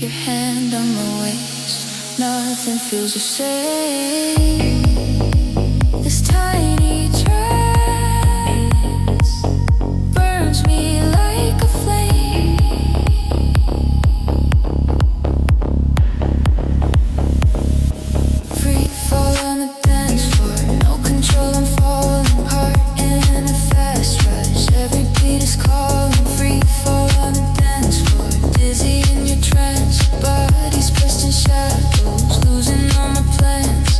your hand on my waist. Nothing feels the same. This tiny trance burns me like a flame. Free fall on the dance floor, no control, I'm falling apart in a fast rush. Every beat is calling. Free fall on the dance floor, dizzy in your trance. Bodies pressed in shadows, losing all my plans.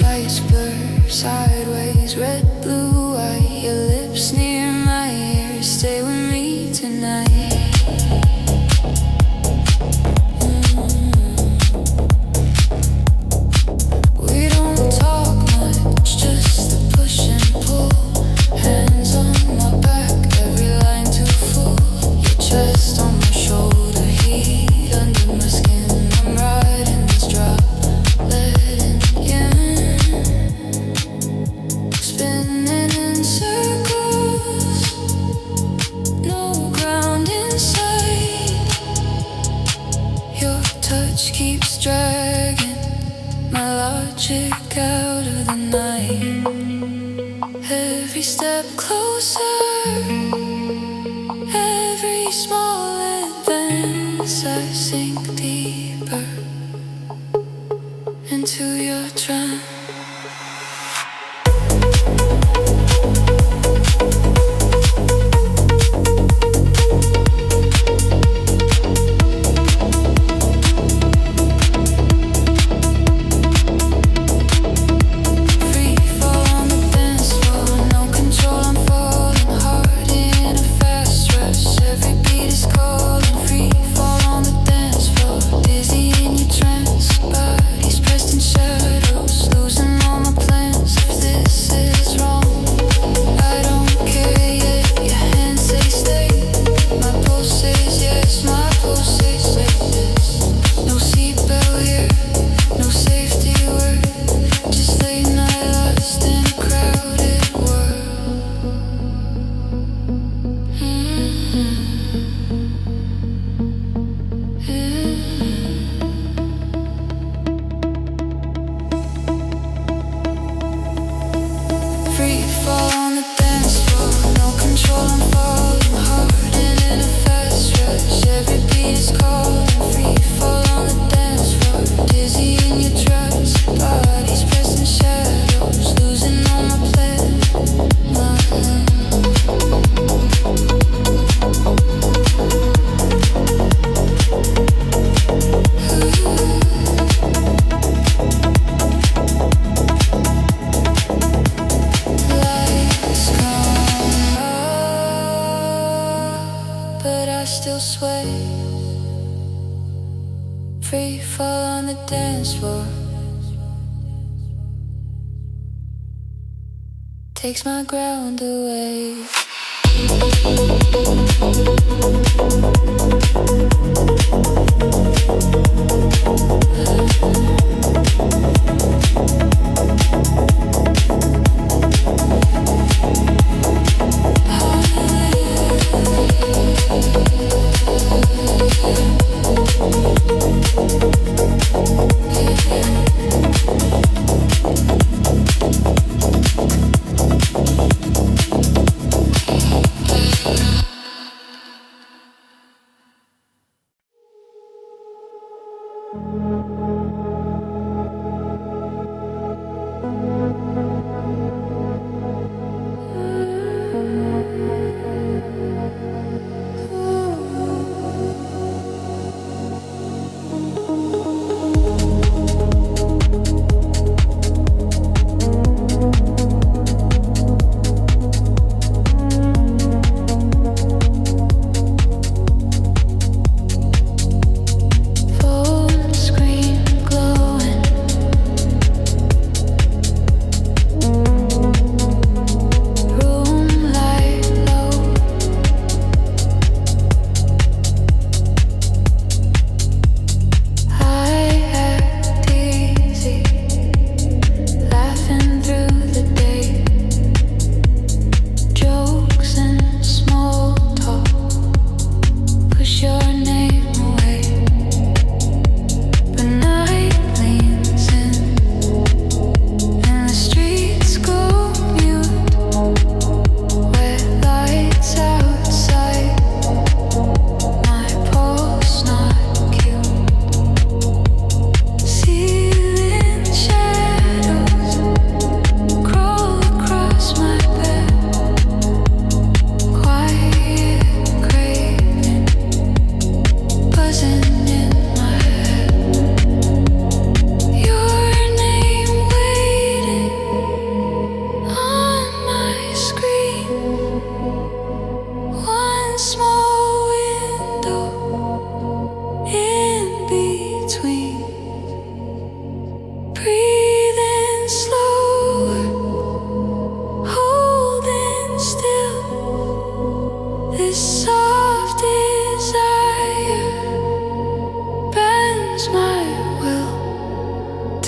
Lights blur sideways, red, blue, white. Your lips near my ear, stay with me tonight. We don't talk much, just the push and pull. Hands on my back, every line too full. Your chest on my shoulder, heat under my skin. I'm riding this drop, letting you in. Spinning in circles, no ground in sight. Your touch keeps dragging my logic out of the night. Every step closer, every small advance, I sink deeper into your trance. Free fall on the dance floor, no control, I'm falling hard in a fast rush. Every beat is calling. Free fall on the dance floor, dizzy in your trance. Bodies pressed in shadows, losing all my plans. If this is wrong, I don't care yet. Your hands say stay, my pulse says yes, my pulse says yes. No seatbelt here, no safety word. Just late night lost in a crowded world. Free fall on the dance floor, no control, I'm falling hard in a fast rush. Every beat is calling. Free fall on the dance floor, dizzy in your trance. Bodies pressed in shadows, losing all my plans. Lights come up, but I still sway. Free fall on the dance floor, takes my ground away.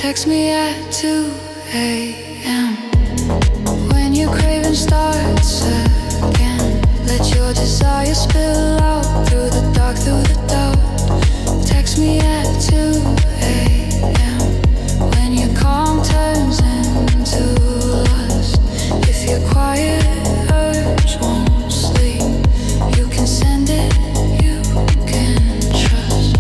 Text me at 2 a.m. when your craving starts again. Let your desire spill out through the dark, through the doubt. Text me at 2 a.m. when your calm turns into lust. If your quiet urge won't sleep, you can send it, you can trust.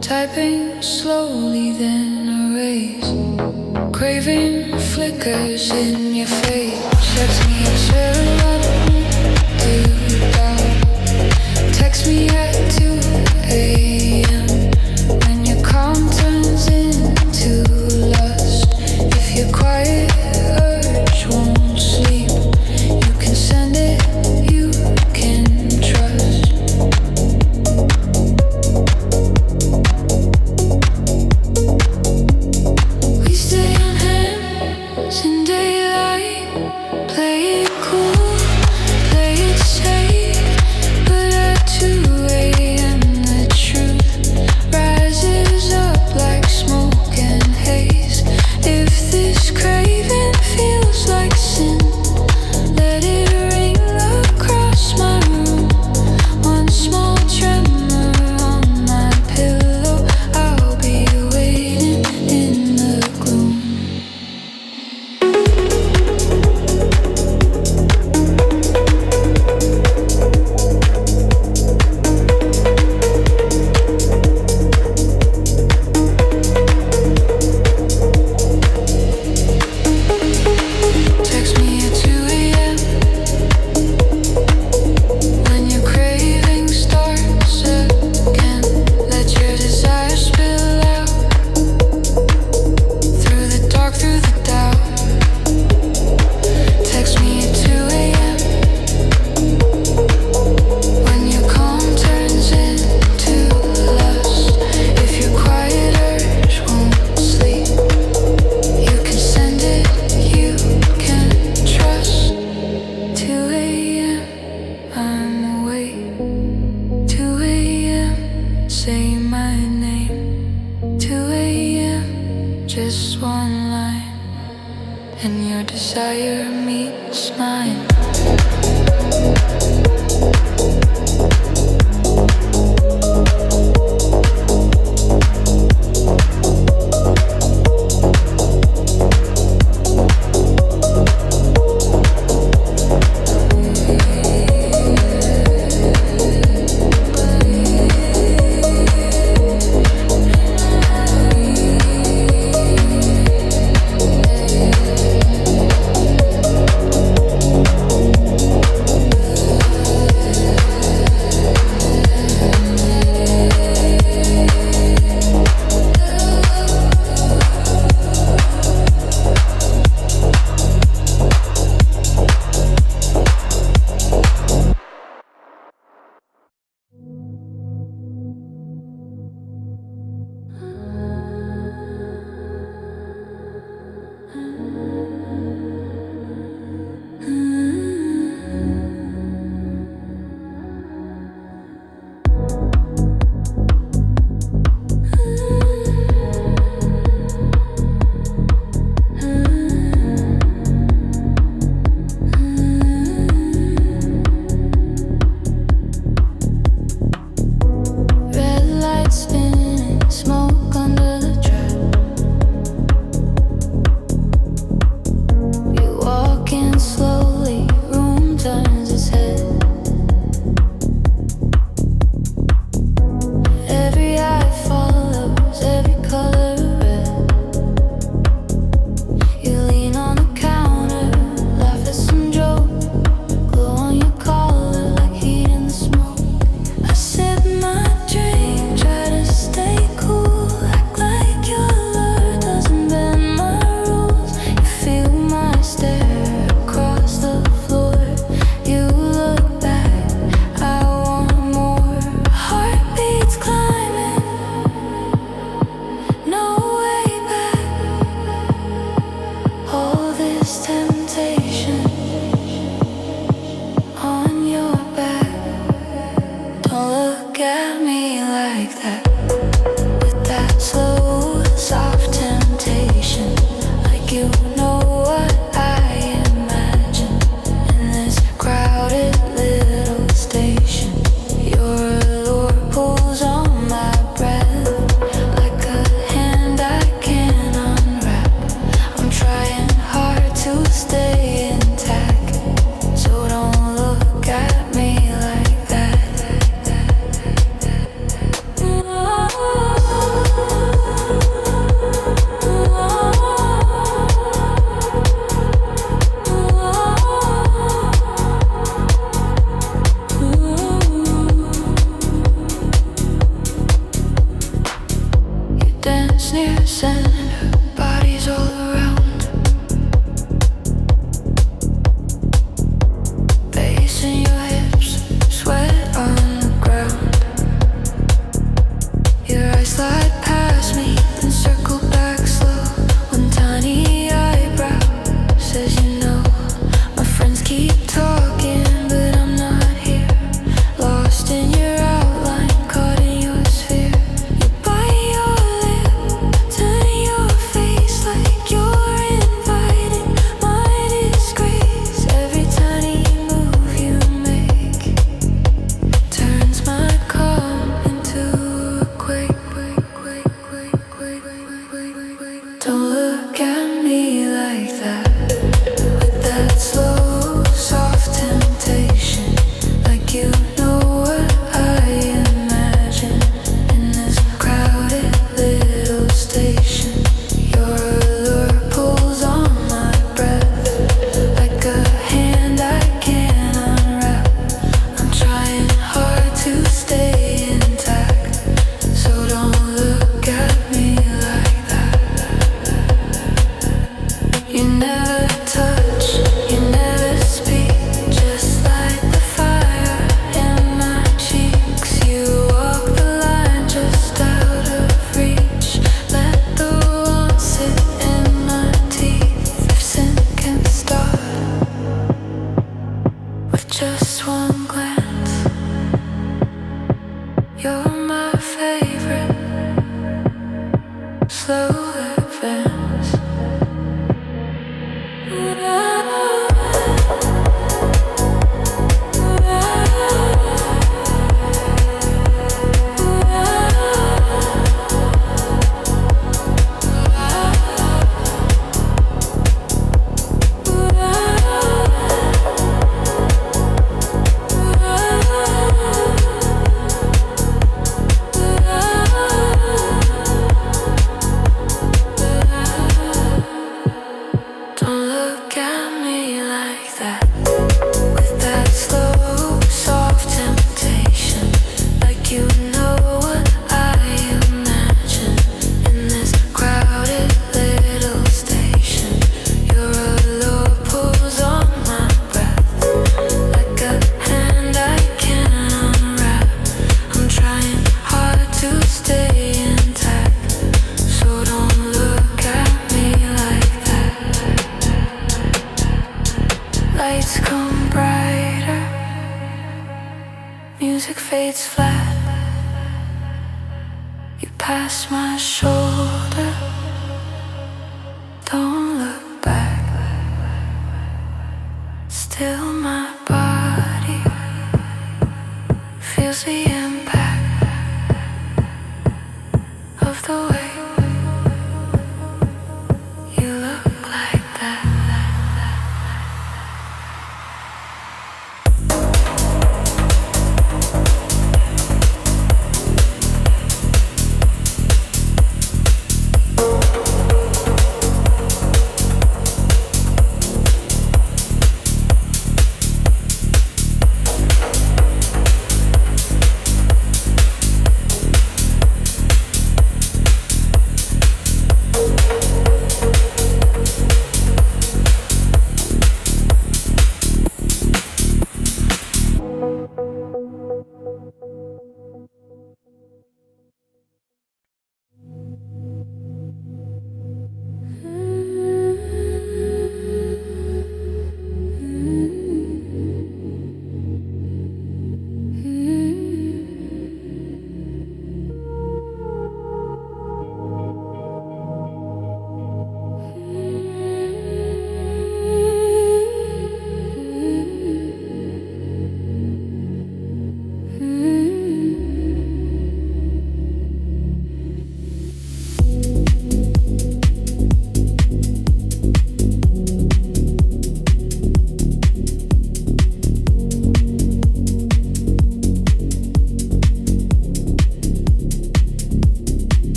Typing slowly, then erase. Craving flickers in your face. Text me at 7 do doubt. Text me at 2 a.m. when your calm turns into lust. If your quiet urge won't sleep, you can send it, you can trust. In daylight, play it cool, play it safe. But at 2 a.m. the truth rises up like smoke and haze. If this craving feels like sin, let it ring across my room. One small tremor on my pillow, I'll be waiting in the gloom. Text me at 2 a.m. when your craving starts again. Let your desire spill out through the dark, through the doubt. Text me at 2 a.m. when your calm turns into lust. If your quiet urge won't sleep, you can send it, you can trust. 2 a.m. I'm awake. 2 a.m. say my name. 2 a.m. just one line, and your desire meets mine.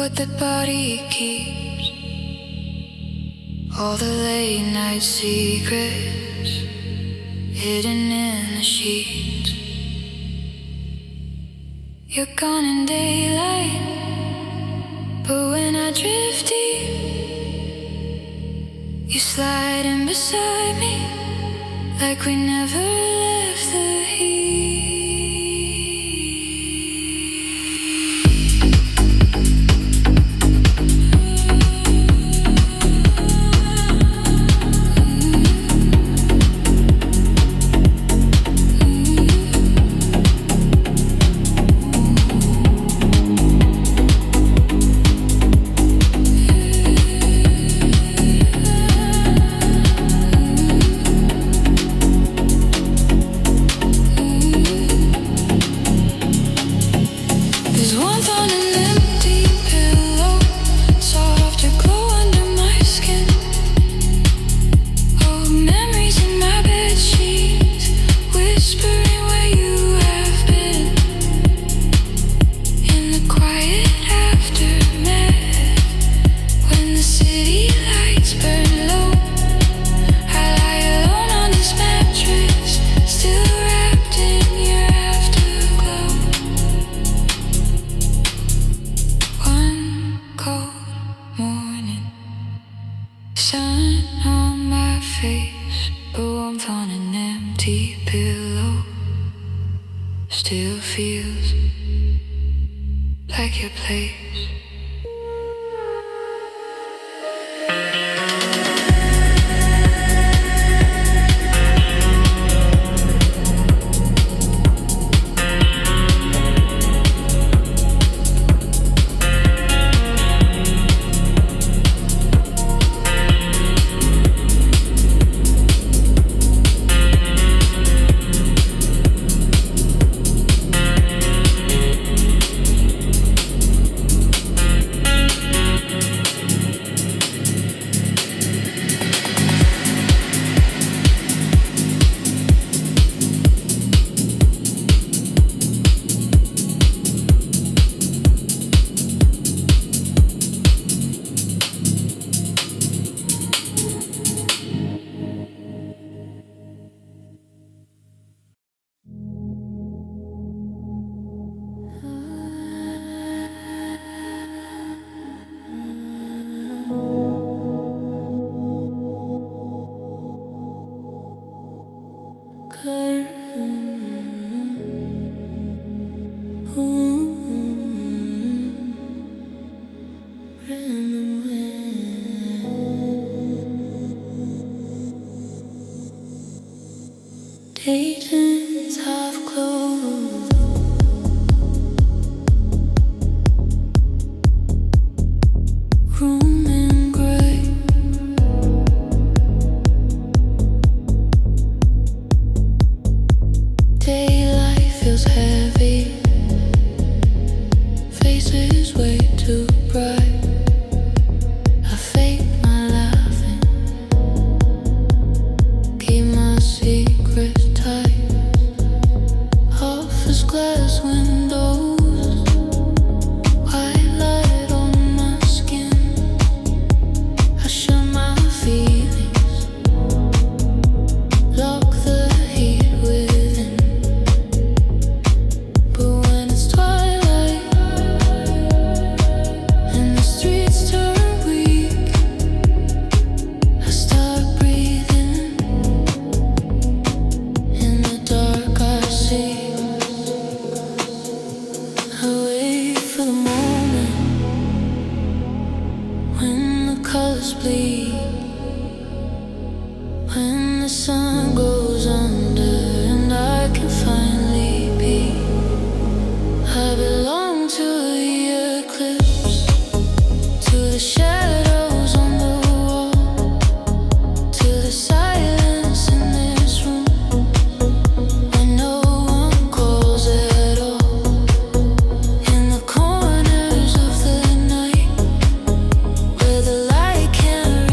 what the body keeps. All the late night secrets hidden in the sheets. You're gone in daylight, but when I drift deep, you slide in beside me like we never left the heat.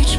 Reach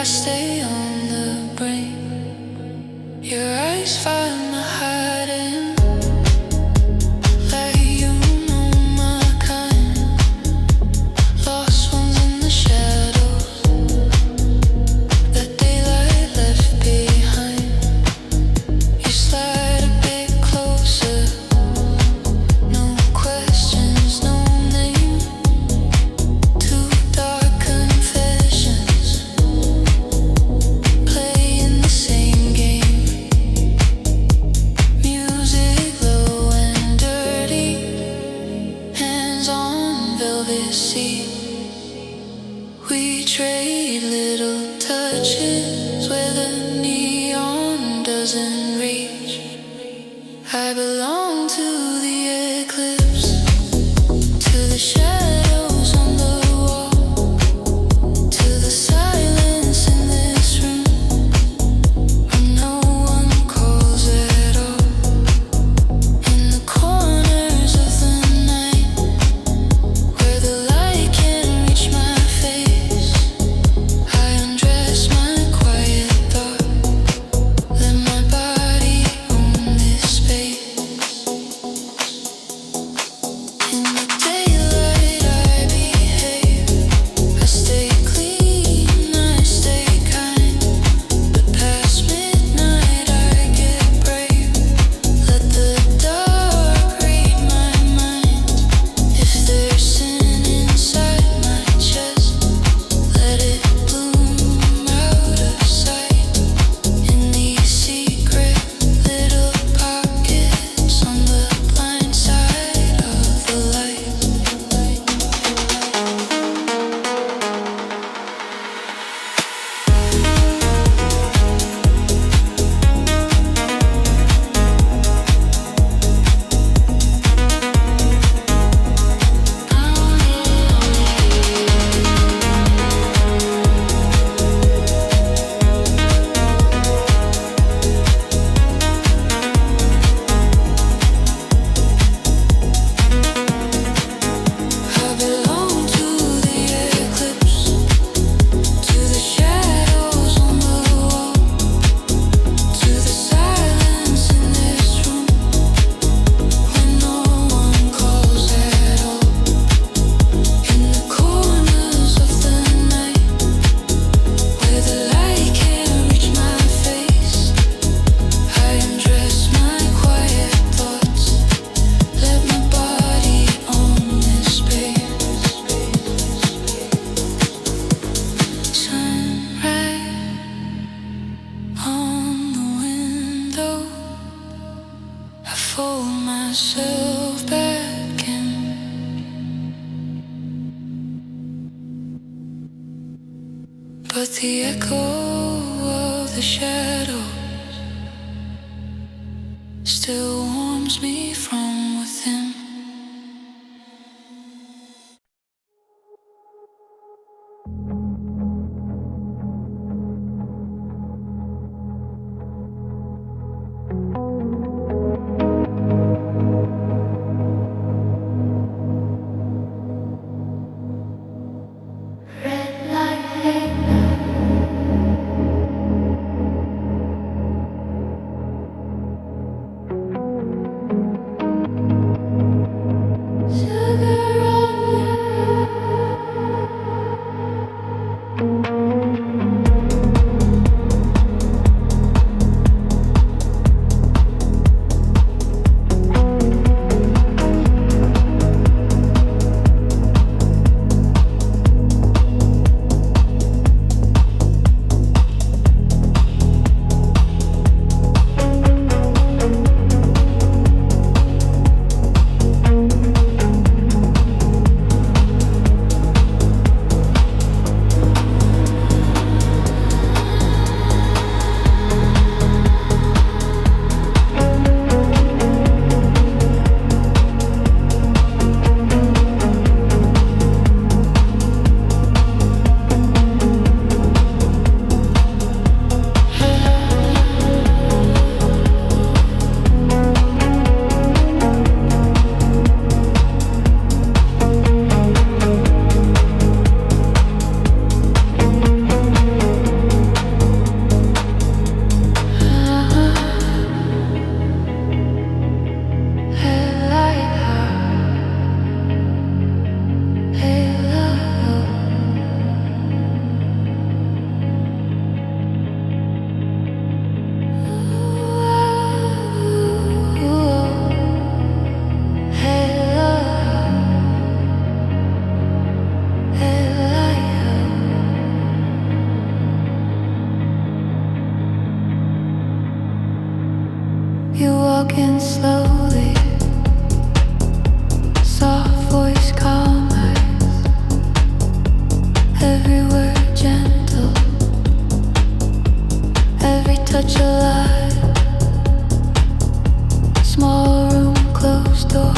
I stay on the brink. Your eyes find my hiding, like you know my kind. Lost ones in the shadows that daylight left behind. You slide a bit closer, no questions, no name. Two dark confessions, playing the same game. Music low and dirty, hands on velvet seat. We trade little touches where the neon doesn't reach. I belong to the eclipse, to the shadows on the wall, to the silence in this room where no one calls at all. In the corners of the night where the light can't reach my face, I undress my quiet thought, let my body own this space. In the daylight I behave, I stay clean, I stay kind, but past midnight I get brave. Let the dark read my mind. If there's sin inside my chest, let it bloom out of sight. In these secret little pockets on the blind side of the light. I belong to the eclipse, to the shadows on the wall, to the silence in this room when no one calls at all. In the corners of the night where the light can't reach my face, I undress my quiet thoughts, let my body own this space. Sunrise on the window, I fold myself back in, but the echo of the shadows still warms me from within. You walking slowly, soft voice, calm eyes, every word gentle, every touch alive. Small room, closed door,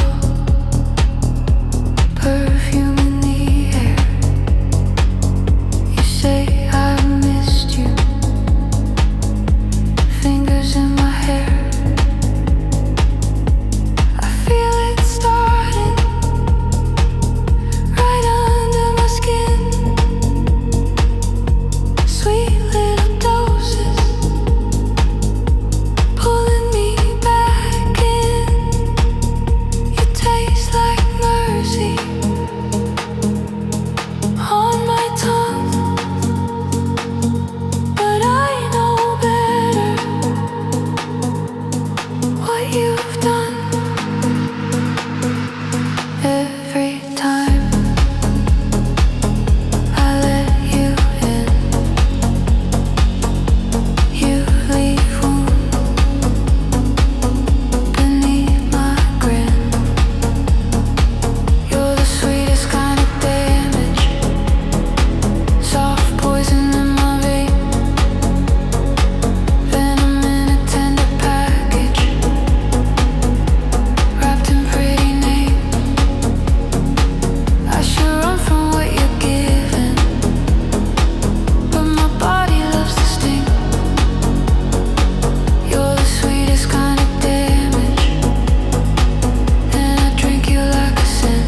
perfume in the air. You say I missed you, fingers in my hair. I feel it starting right under my skin. Sweet little doses pulling me back in. You taste like mercy on my tongue, but I know better what you've done. Every time I let you in, you leave wound beneath my grin. You're the sweetest kind of damage, soft poison in my vein, venom in a tender package, wrapped in pretty names. I should run from what you're giving, but my body loves the sting. You're the sweetest kind of damage, and I drink you like a sin.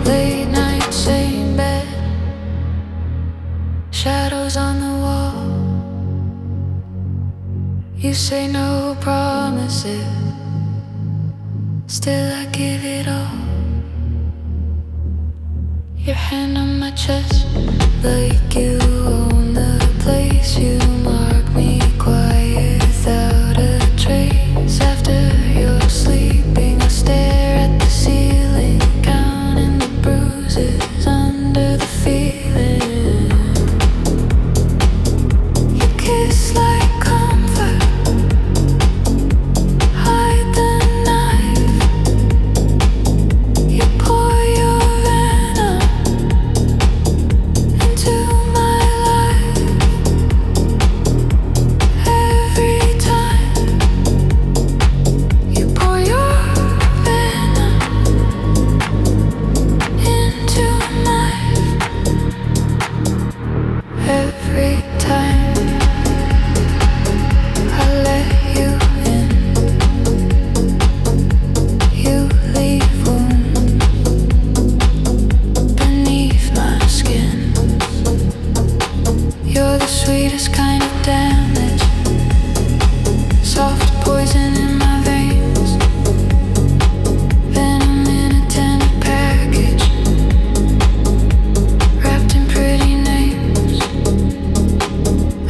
Late night, same bed, shadows on the wall. You say no promises, still I give it all. Your hand on my chest, like you own the place. You mark me quiet without a trace. After you're sleeping, I stare at the ceiling, counting the bruises under the feeling. You kiss like comfort, hide the knife. You pour your venom into my life. Every time you pour your venom into mine. Every time I let you in, you leave wound beneath my skin. You're the sweetest kind of damage, soft poison in my veins, venom in a tender package, wrapped in pretty names.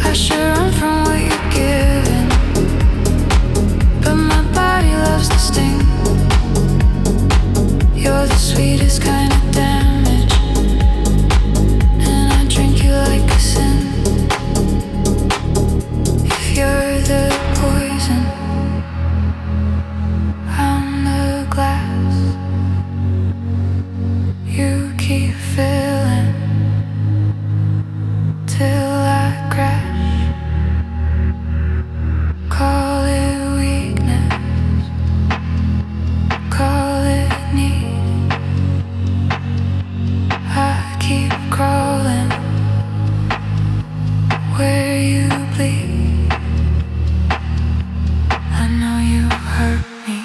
I should run from what you're giving, but my body loves the sting. You're the sweetest kind of damage, and I drink you like a sin. If you're the poison, I'm the glass. You keep filling till I crash. Call it weakness, call it need. I keep crawling where you bleed. I know you hurt me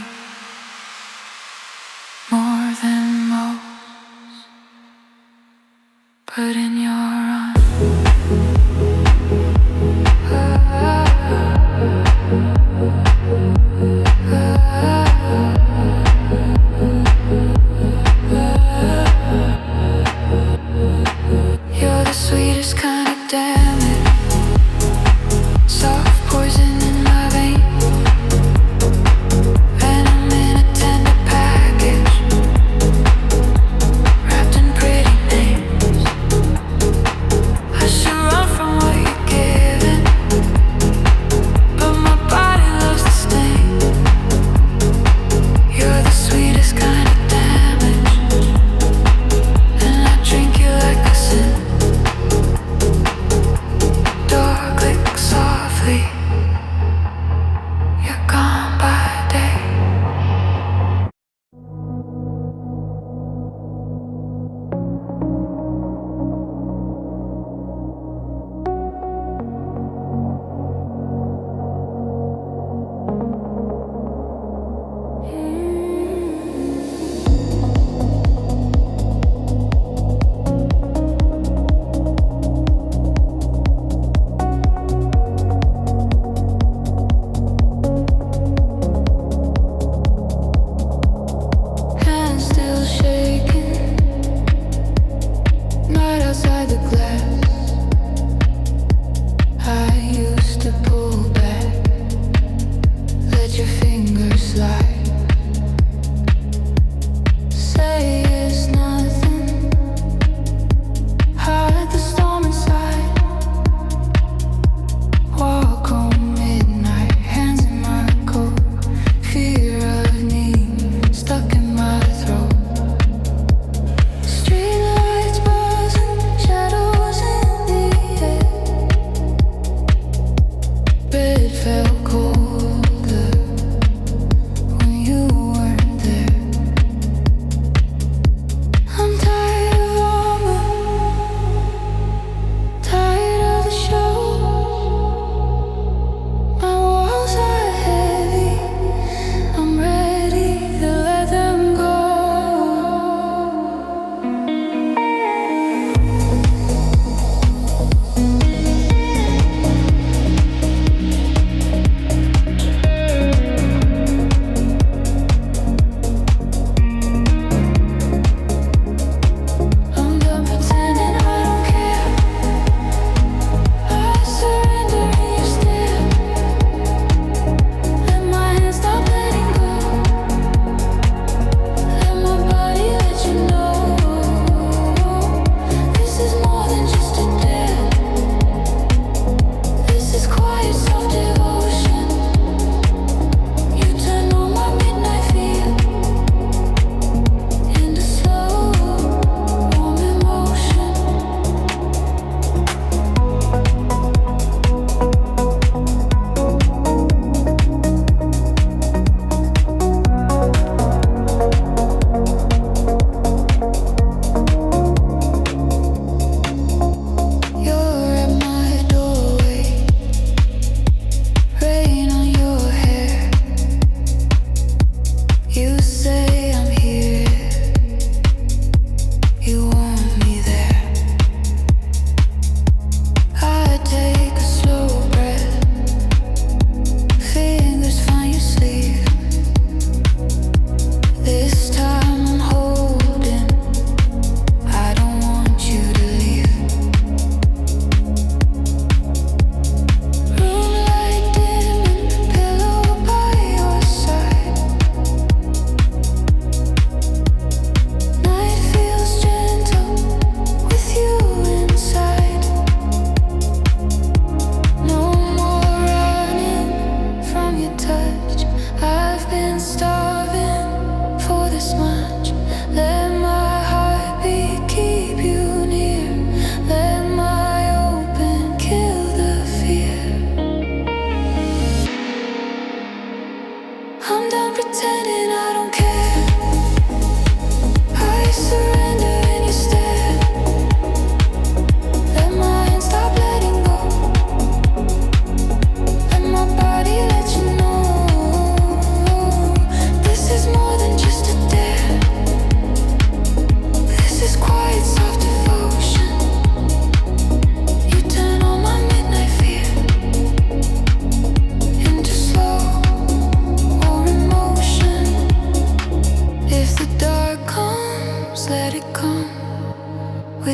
more than most, but in your arms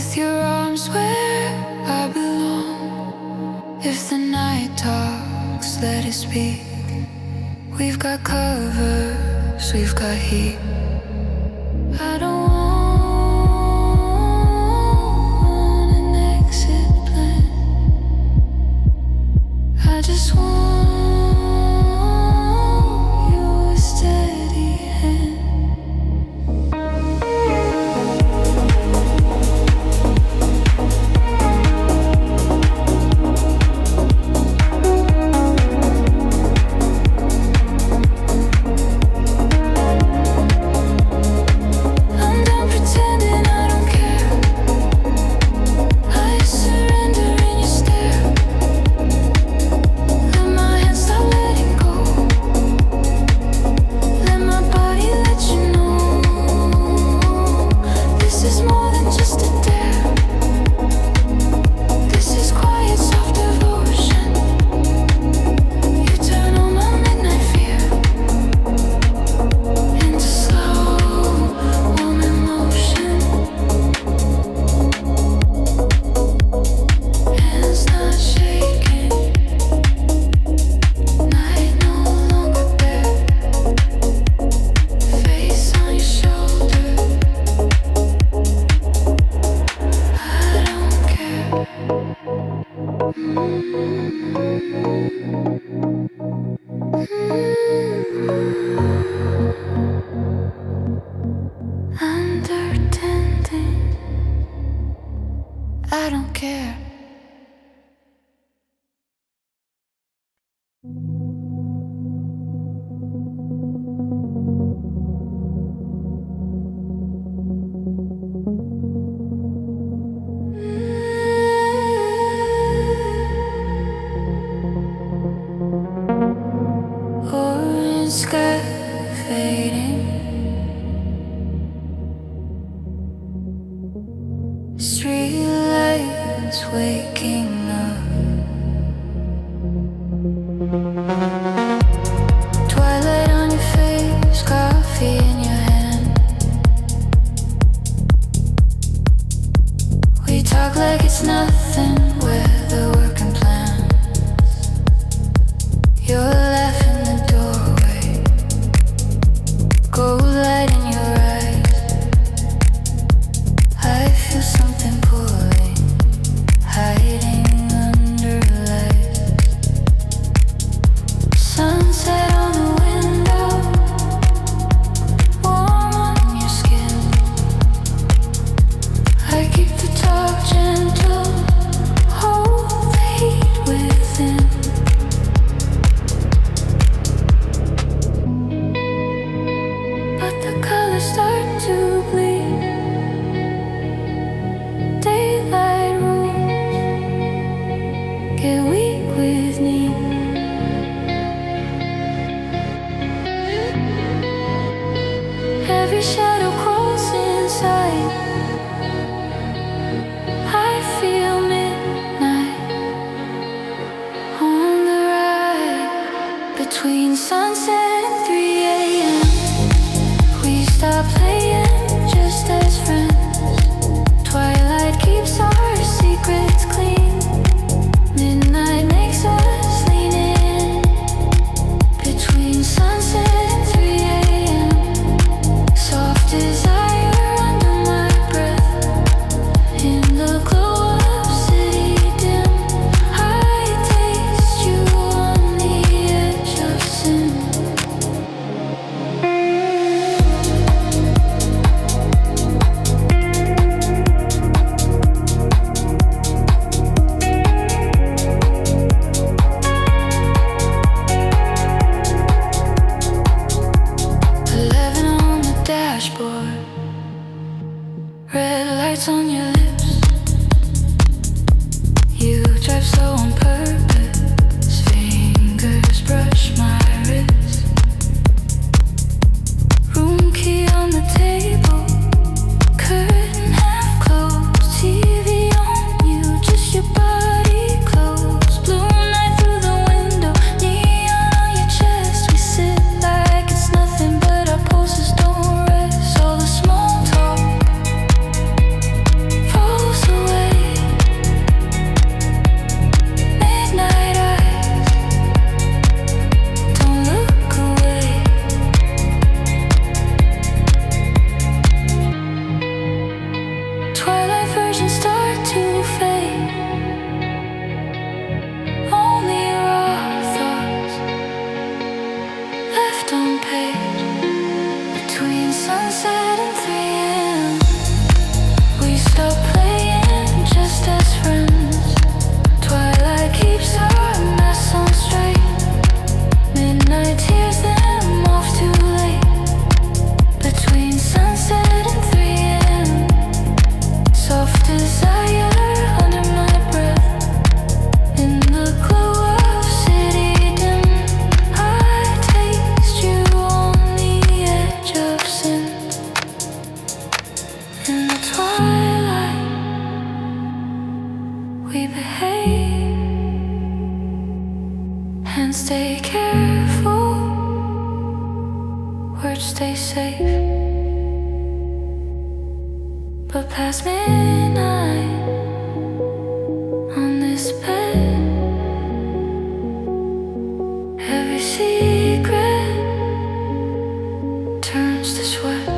with your arms where I belong. If the night talks, let it speak. We've got covers, we've got heat. I don't want an exit plan. I just want your steady hand. I don't care. Orange sky fading, street lights waking up, twilight on your face, coffee in your hand. We talk like it's nothing, weather, work and plans. Your laugh in the doorway, gold light in your eyes. I feel something pulling, hiding under lights. Sunset on the window, warm on your skin. I keep the talk gentle, we behave and stay careful, words stay safe. But past midnight on this bed, every secret turns to sweat.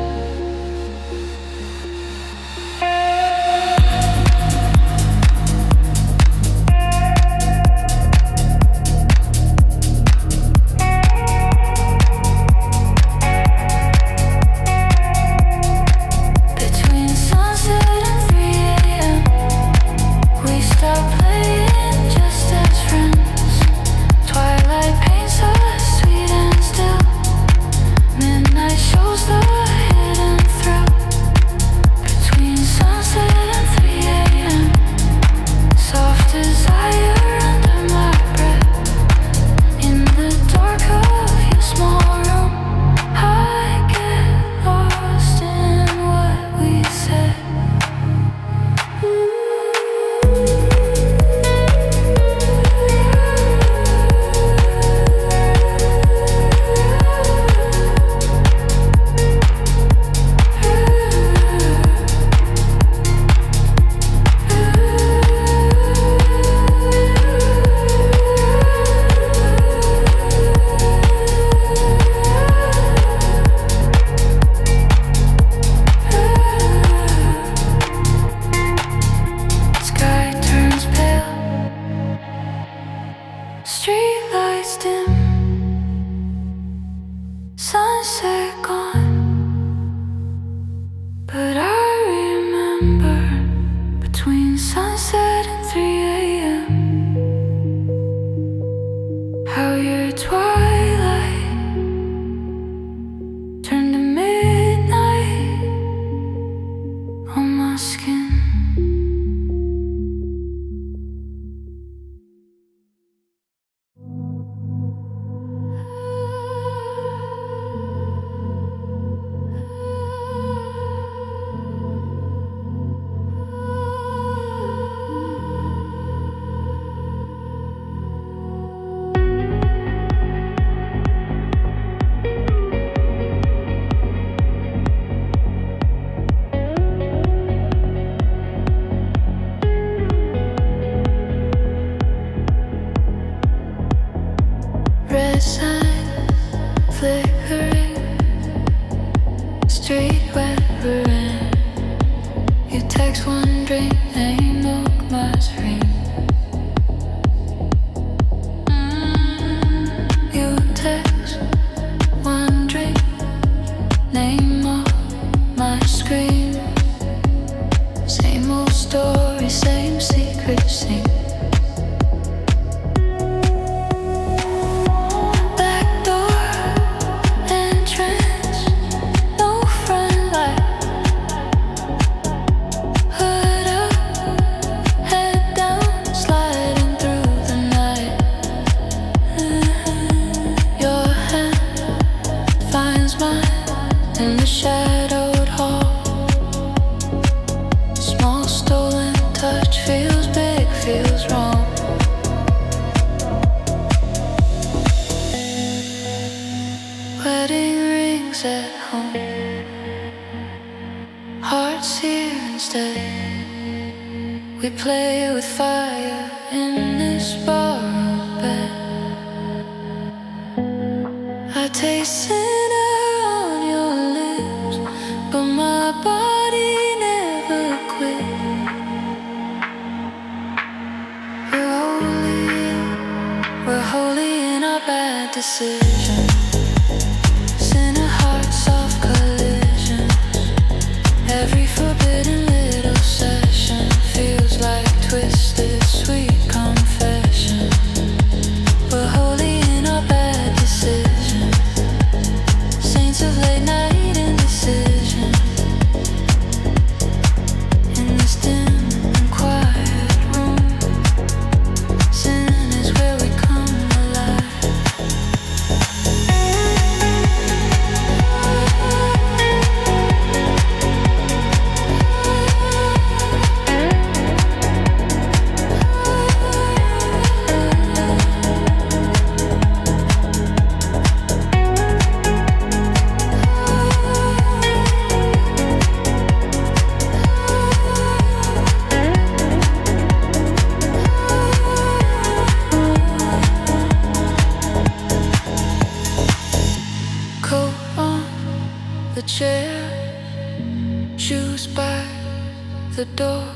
the door.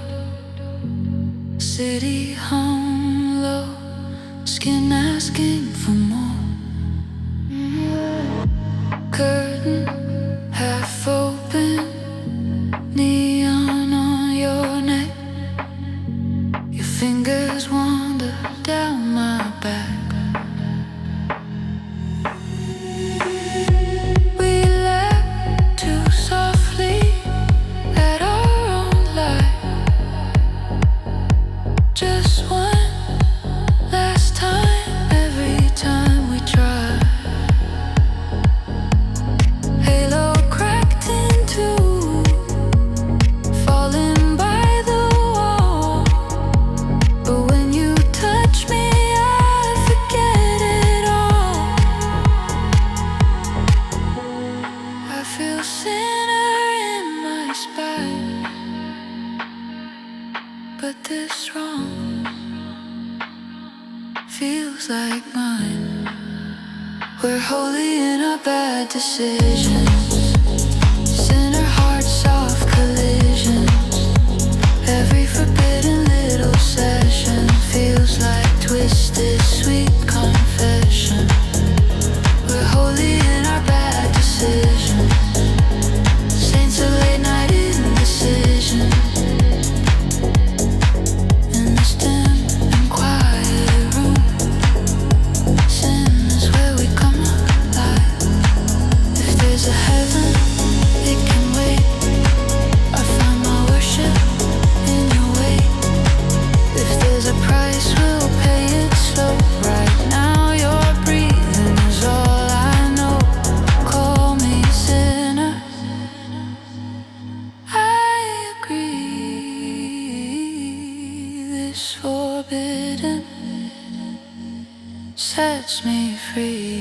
City hung low, skin asking for more. Curtain half open, neon on your neck. Your fingers wander down my back. We're holy in our bad decisions. Center heart soft collisions. Every forbidden little session feels like twisted sweet confession. We're holy in our bad decisions. Saints of late night indecision. In this dim and quiet room, sin is where we come alive. If there's a heaven, it can wait. I find my worship in your way. If there's a price, we'll pay it slow. Right now you're breathing is all I know. Call me sinner, I agree. This forbidden sets me free.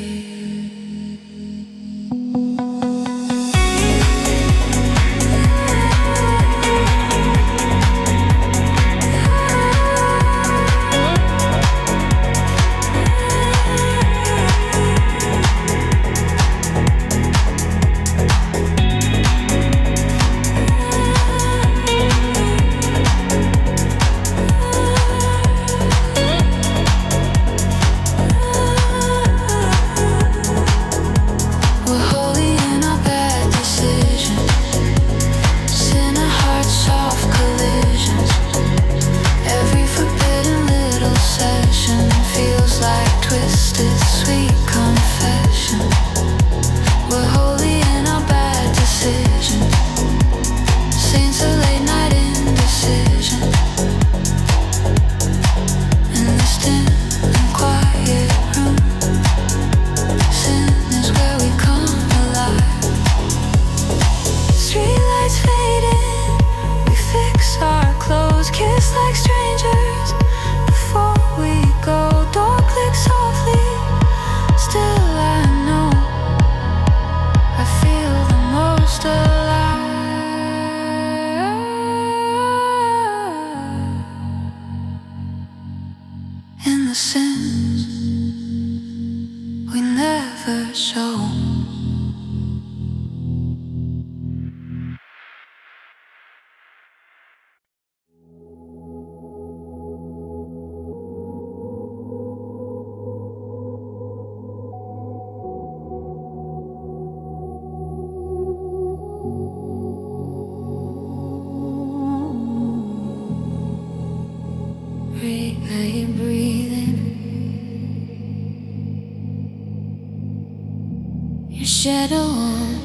Shadow on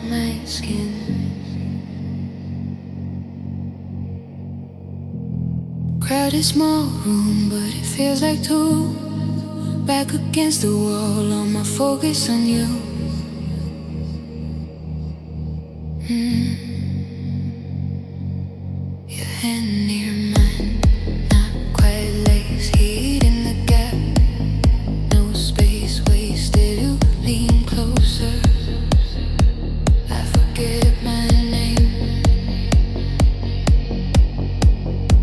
my skin. Crowded small room, but it feels like two. Back against the wall, all my focus on you. Your hand near mine, not quite lace, heat in the gap. No space wasted, you lean closer. I forget my name.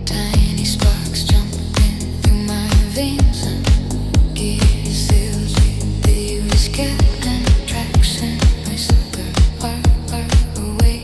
Tiny sparks jumping through my veins. Kisses with the risk and traction. Whisper far, far away.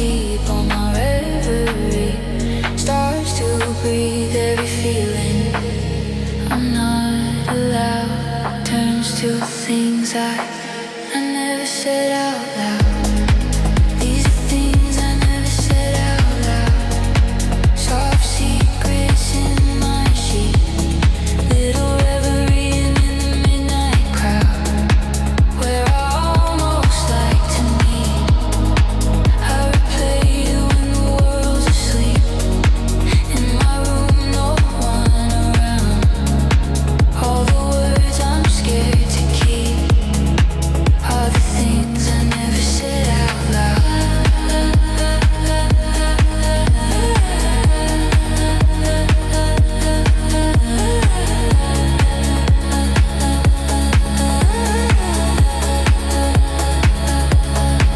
deep on my reverie. Starts to breathe every feeling I'm not allowed. Turns to things I never said out loud. These are things I never said out loud. Soft secrets in my sheet. Little reverie in the midnight crowd, where I almost like to meet. I replay you when the world's asleep. In my room, no one around. All the words I'm scared to keep are the things I never said out loud.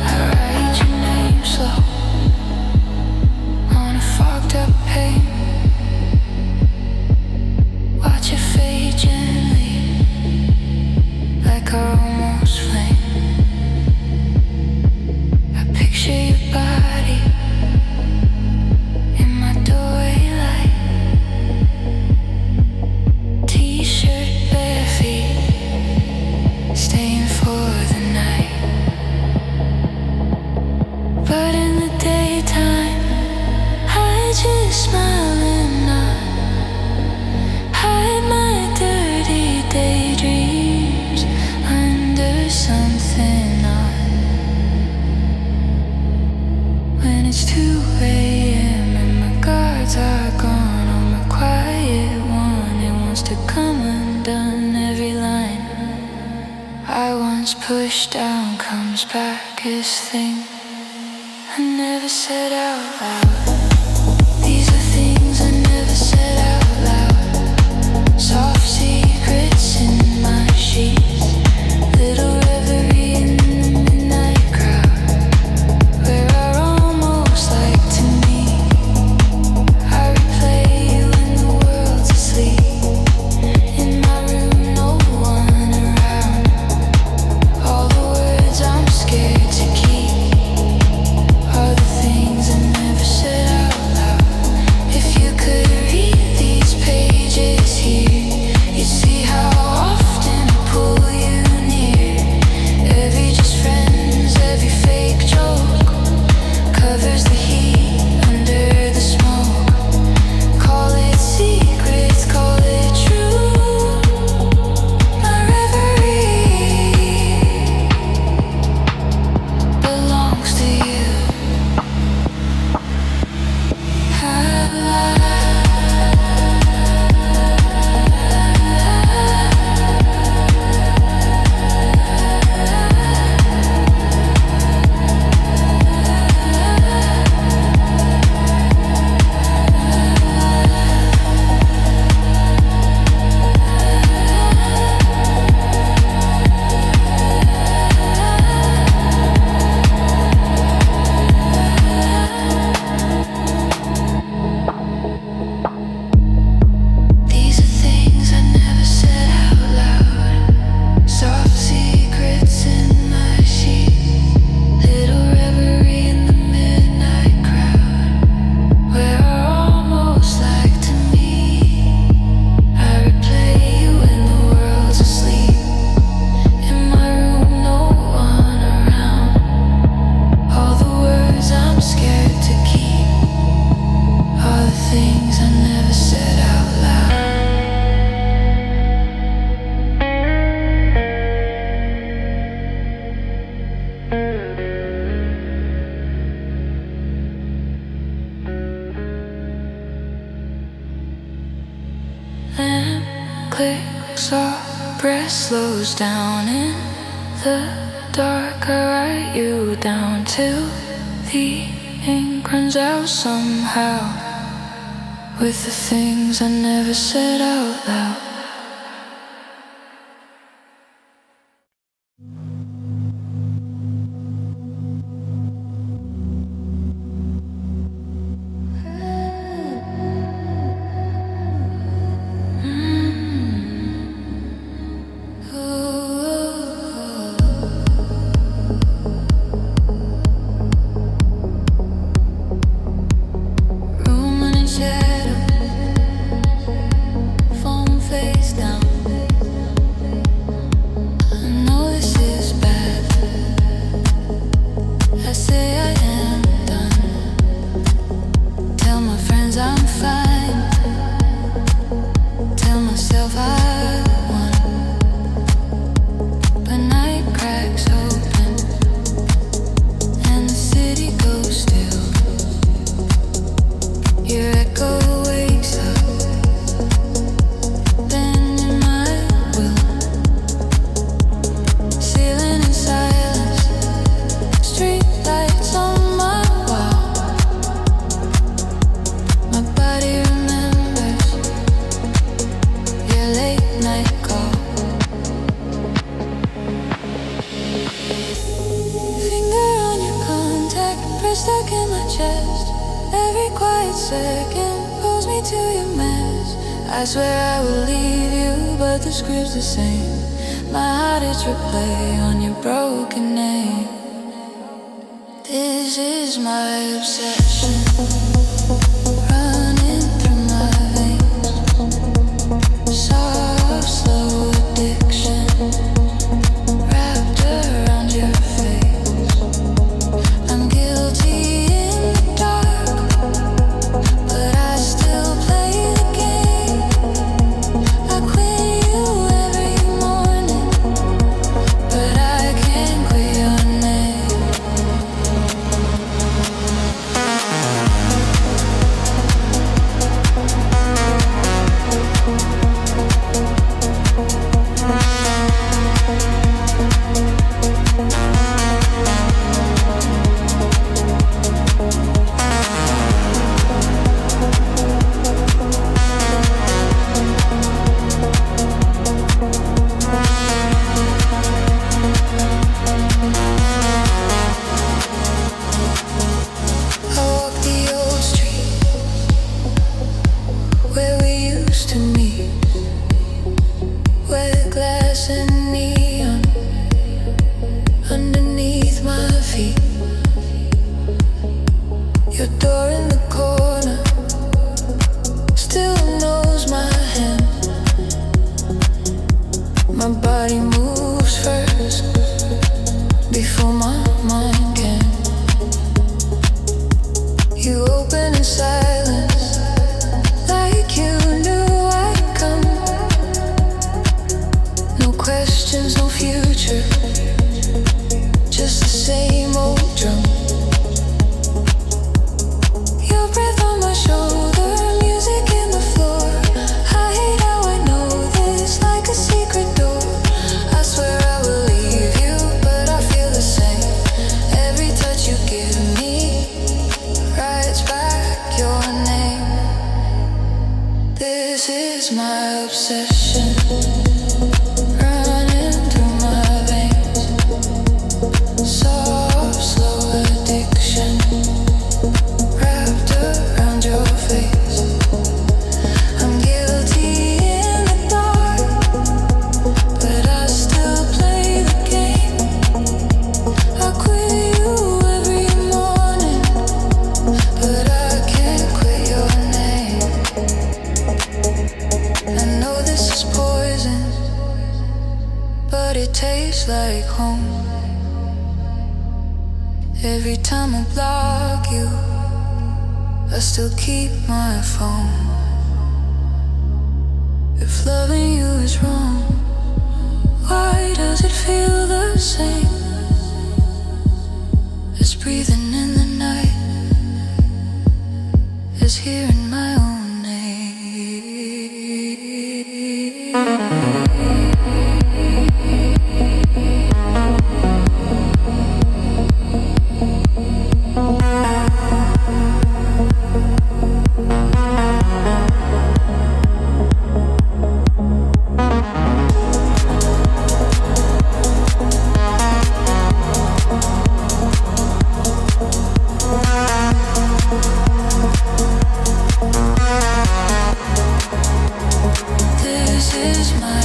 I write your name slow on a fogged up page. Watch it fade gently, like our almost flame. I picture your body in my doorway light. T-shirt, bare feet, staying for the night. But in the daytime, I just smile and nod. Hide my dirty daydreams under something odd. When it's 2 a.m. and my guards are gone, I'm a quiet one that wants to come undone. Every line I once pushed down comes back as things I never said out loud. These are things I never said out loud. Soft secrets in my sheets. Little reverie in the midnight crowd, where I almost like to meet. I replay you when the world's asleep. In my room, no one around. All the words I'm scared to keep are the things I never said out loud. If you could read these pages here, you'd see how often I pull you near. Every just friends, every fake joke covers the heat under the smoke. Call it secrets, call it true. My reverie belongs to you. These are things I never said out loud. Soft secrets in my sheet. Little reverie in the midnight crowd, where I almost like to meet. I replay you when the world's asleep. In my room, no one around. All the words I'm scared to keep are the things I never said out loud. Lamp clicks, our breath slows down in the dark. I write you down till the ink runs out somehow, with the things I never said out loud. every quiet second pulls me to your mess. I swear I will leave you, but the script's the same. My heart is replay on your broken name. This is my obsession, running through my veins. Soft, slow addiction, wrapped around your face. I'm guilty in the dark, but I still play the game. I quit you every morning, but I can't quit your name. I walk the old street where we used to meet, where glass and neon underneath my feet. Your door in the corner still knows my hand. My body moves first before my mind can. You open in silence, like you knew I'd come. No questions, no future, just the same old drum. Your breath on my shoulder, music in the floor. I hate how I know this, like a secret door. I swear I will leave you, but I feel the same. Every touch you give me writes back your name. This is my obsession, running through my veins. Soft, slow addiction, wrapped around your face. I'm guilty in the dark, but I still play the game. I quit you every morning, but I can't quit your name. I know this is poison, but it tastes like home. Every time I block you, I still keep my phone. If loving you is wrong, why does it feel the same as breathing in the night, as hearing my own name? This is my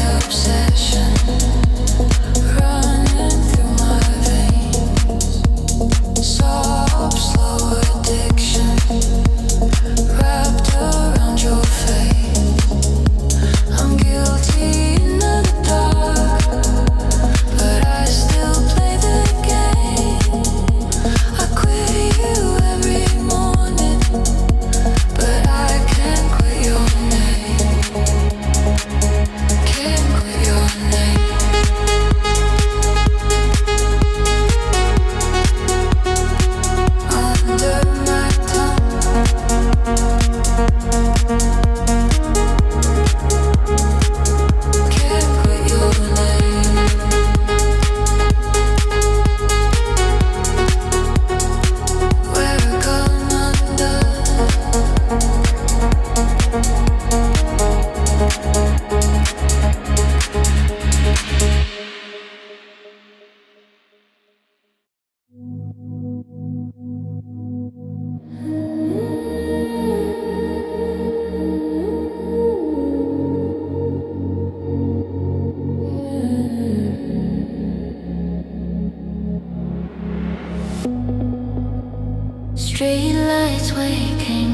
nights waking.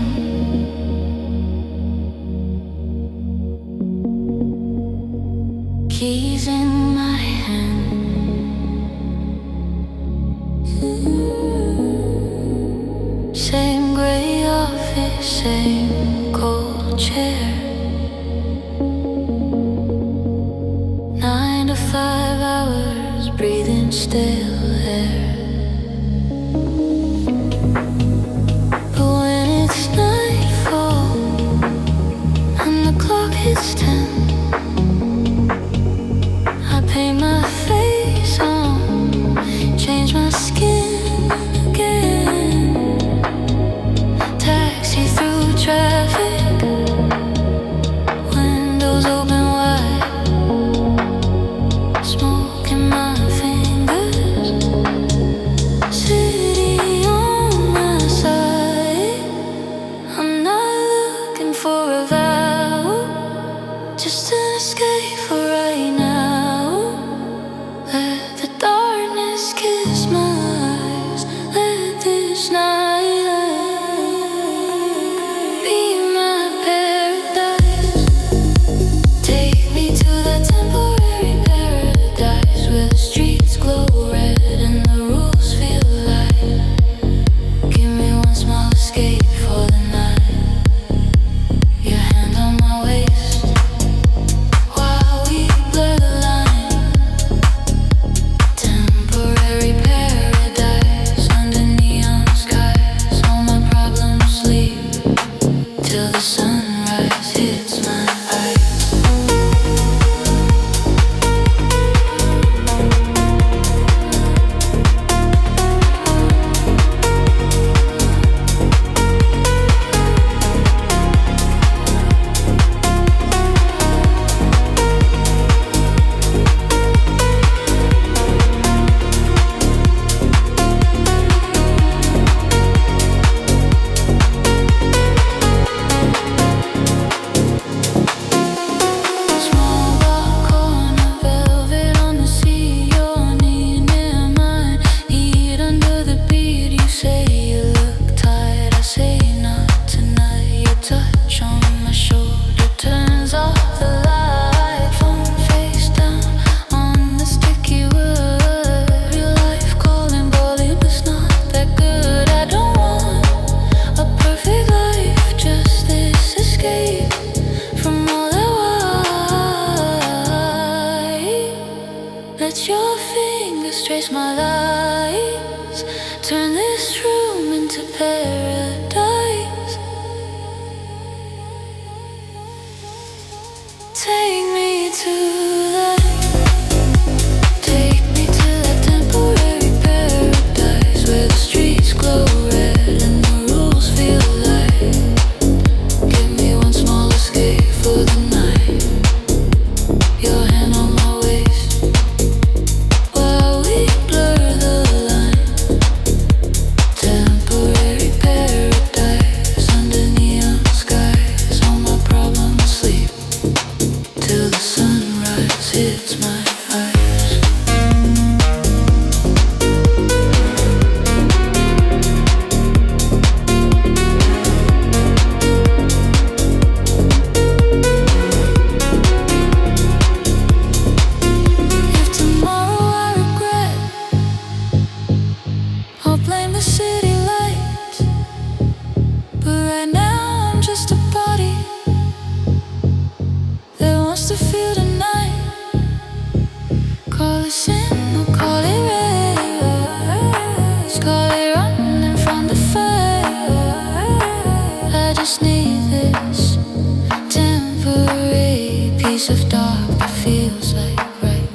Keys in my hand. Same gray office, same cold chair. 9 to 5 hours, breathing stale air. But when it's nightfall and the clock hits 10, I paint my face on, change my skin again. Taxi through traffic, windows open wide, smoke in my fingers, city on my side. I'm not looking for a vow, just an escape for right now. Let the darkness kiss my eyes, let this night be my paradise. Take me to that temporary paradise where the streets glow red and the rules feel light. Give me one small escape for the night. Your hand on my waist while we blur the line. Temporary paradise under neon skies. All my problems sleep till the sunrise hits my eyes. Small dark corner, velvet on the sea. Your knee near mine, heat under the beat. You say you look tired, I say not tonight. Your touch on my shoulder turns off the light. Phone face down on the sticky wood. Real life calling, but it was not that good. I don't want a perfect life, just this escape from all that white. Let your fingers trace my lights, turn this room into paradise. Take me to that temporary paradise where the streets glow red and the rules feel light. Give me one small escape for the night. Your hand on my waist while we blur the line. Temporary paradise under neon skies. All my problems sleep till the sunrise hits my eyes. If tomorrow I regret, I'll blame the city lights. But right now I'm just a body that wants to feel the night. Call it sin or call it rest, call it running from the fire. I just need this temporary piece of dark that feels like right.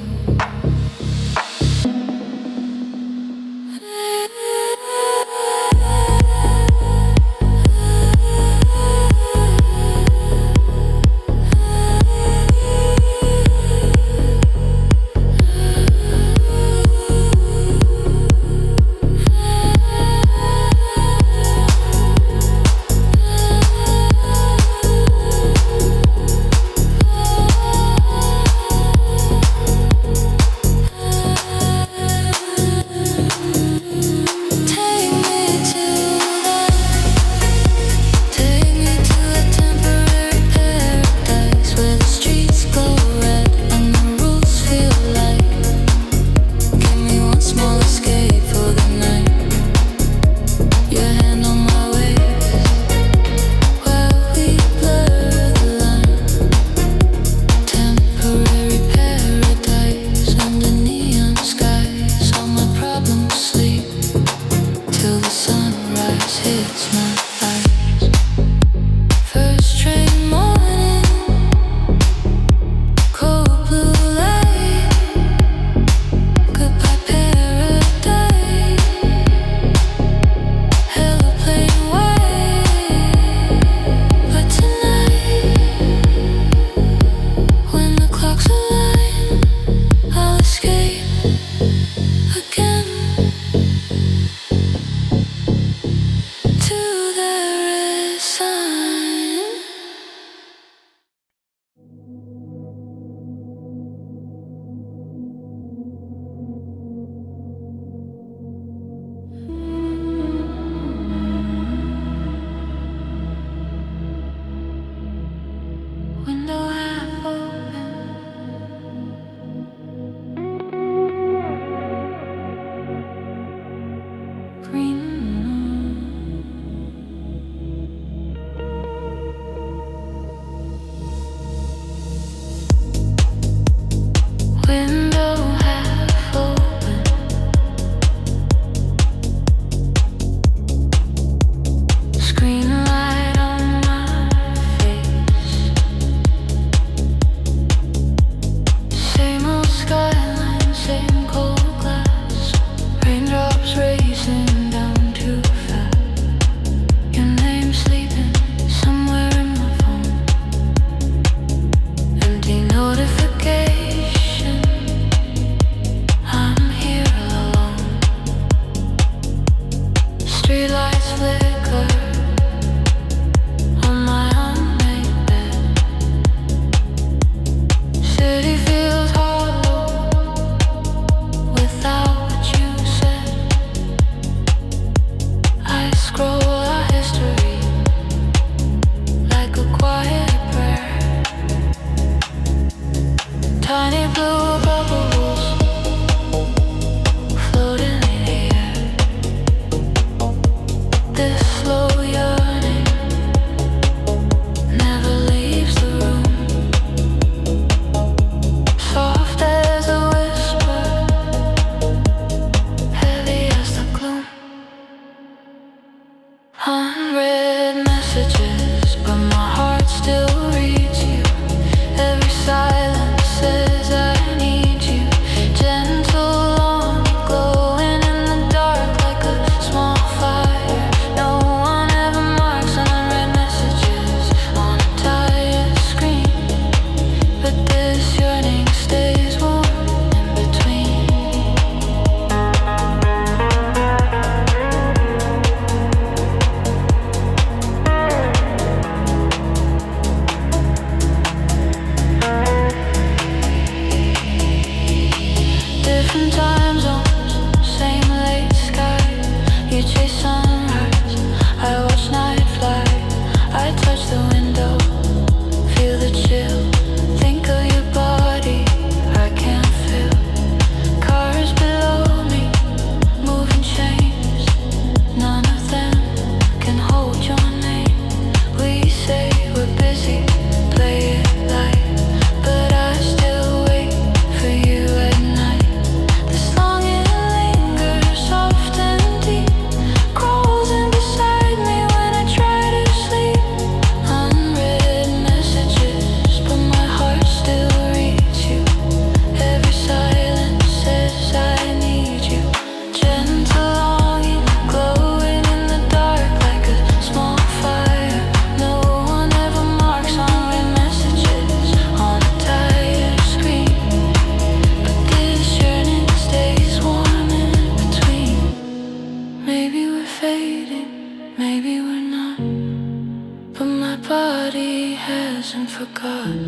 body hasn't forgotten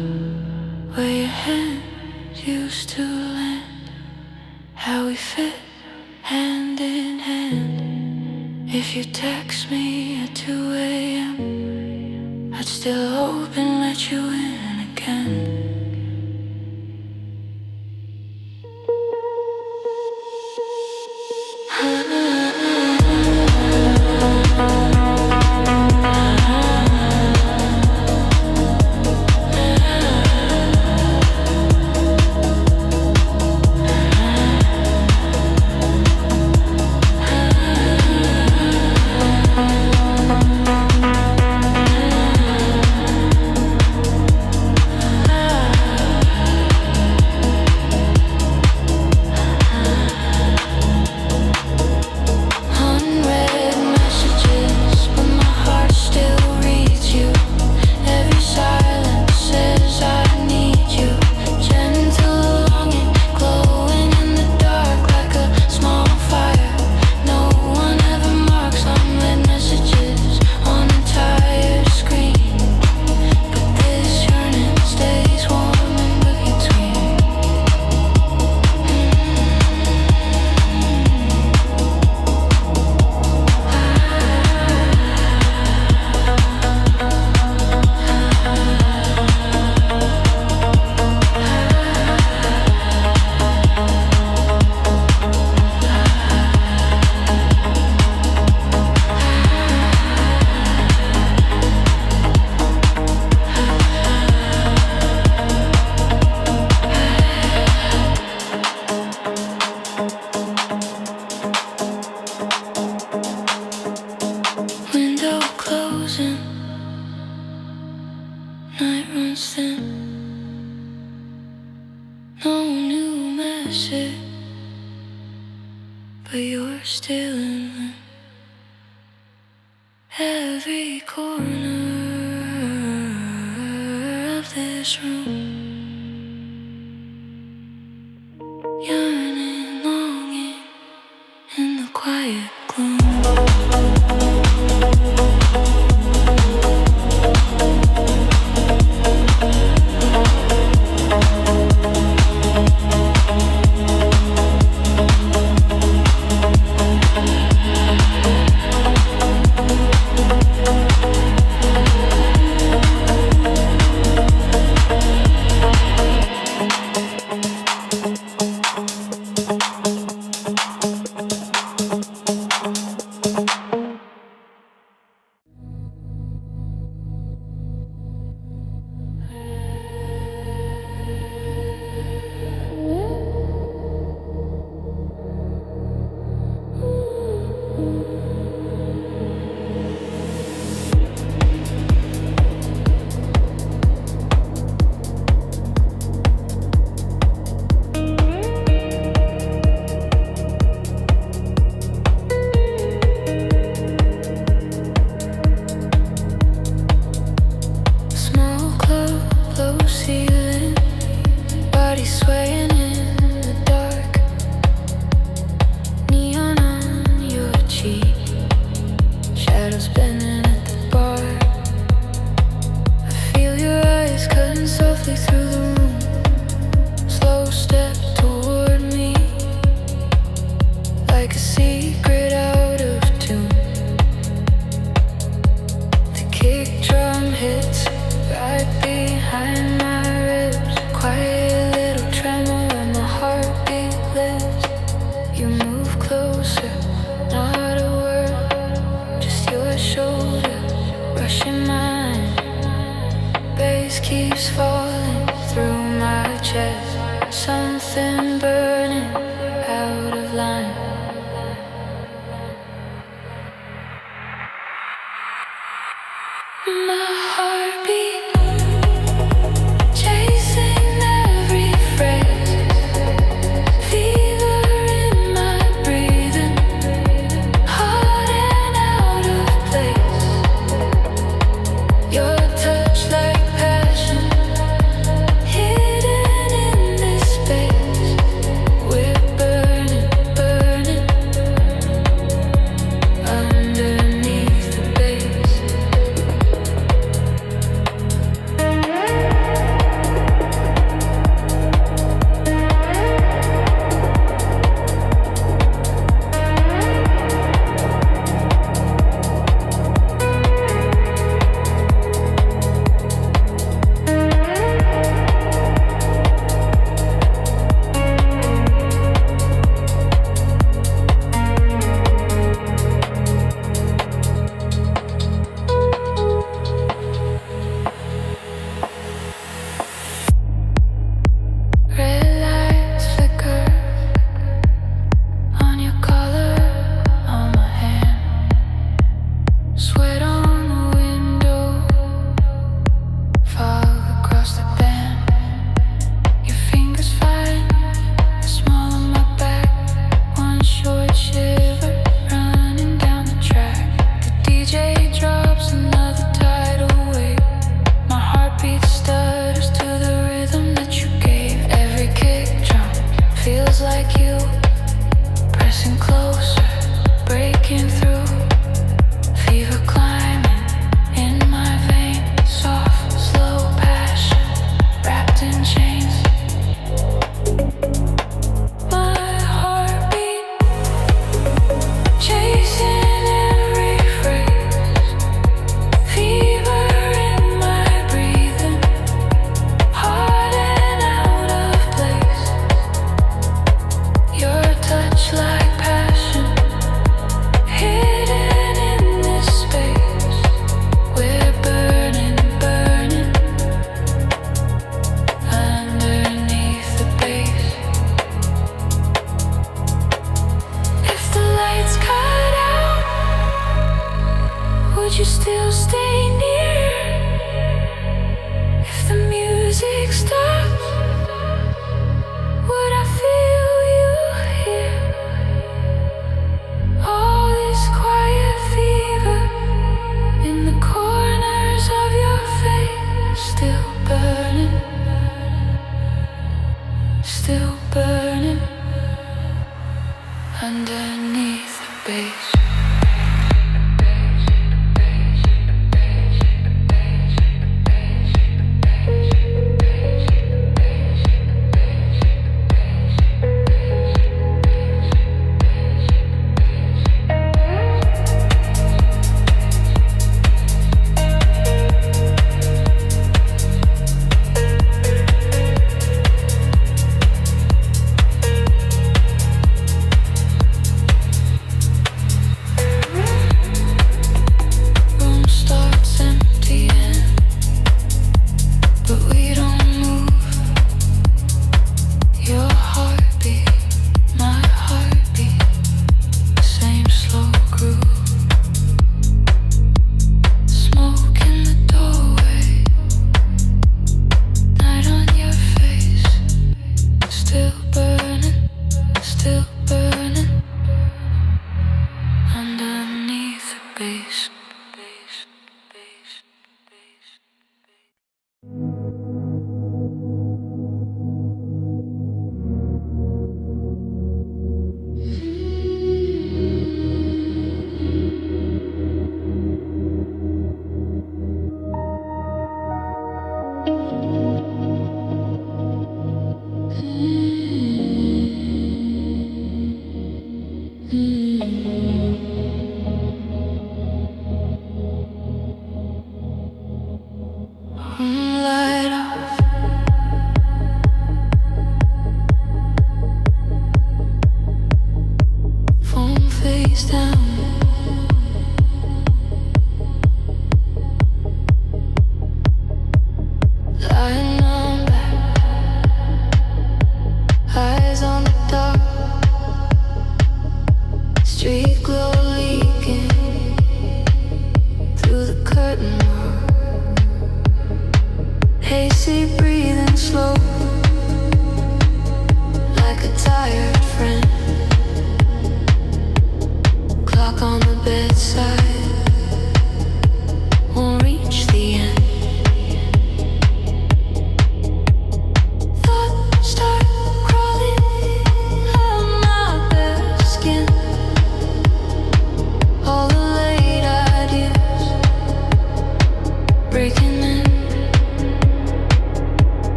where your hands used to land, how we fit hand in hand. If you text me at 2 a.m., I'd still hope and let you in again.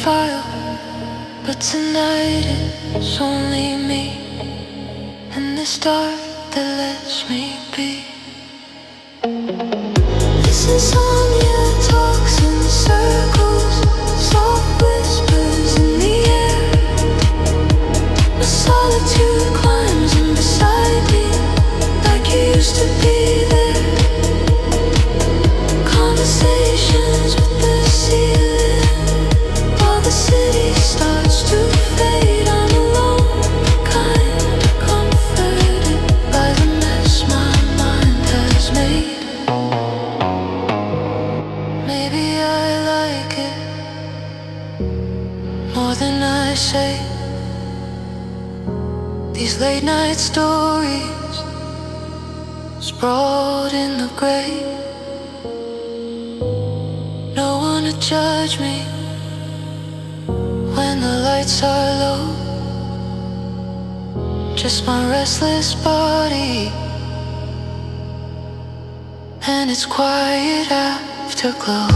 file, but tonight it's only me and this dark that lets me be. This insomnia talks in circles, soft whispers in the air. My solitude climbs in beside me, like you used to be there. Conversations with the ceiling, while the city starts to fade. I'm alone, kind of comforted by the mess my mind has made. Maybe I like it more than I say. These late night stories sprawled in the gray. No one to judge me when the lights are low. Just my restless body and its quiet afterglow.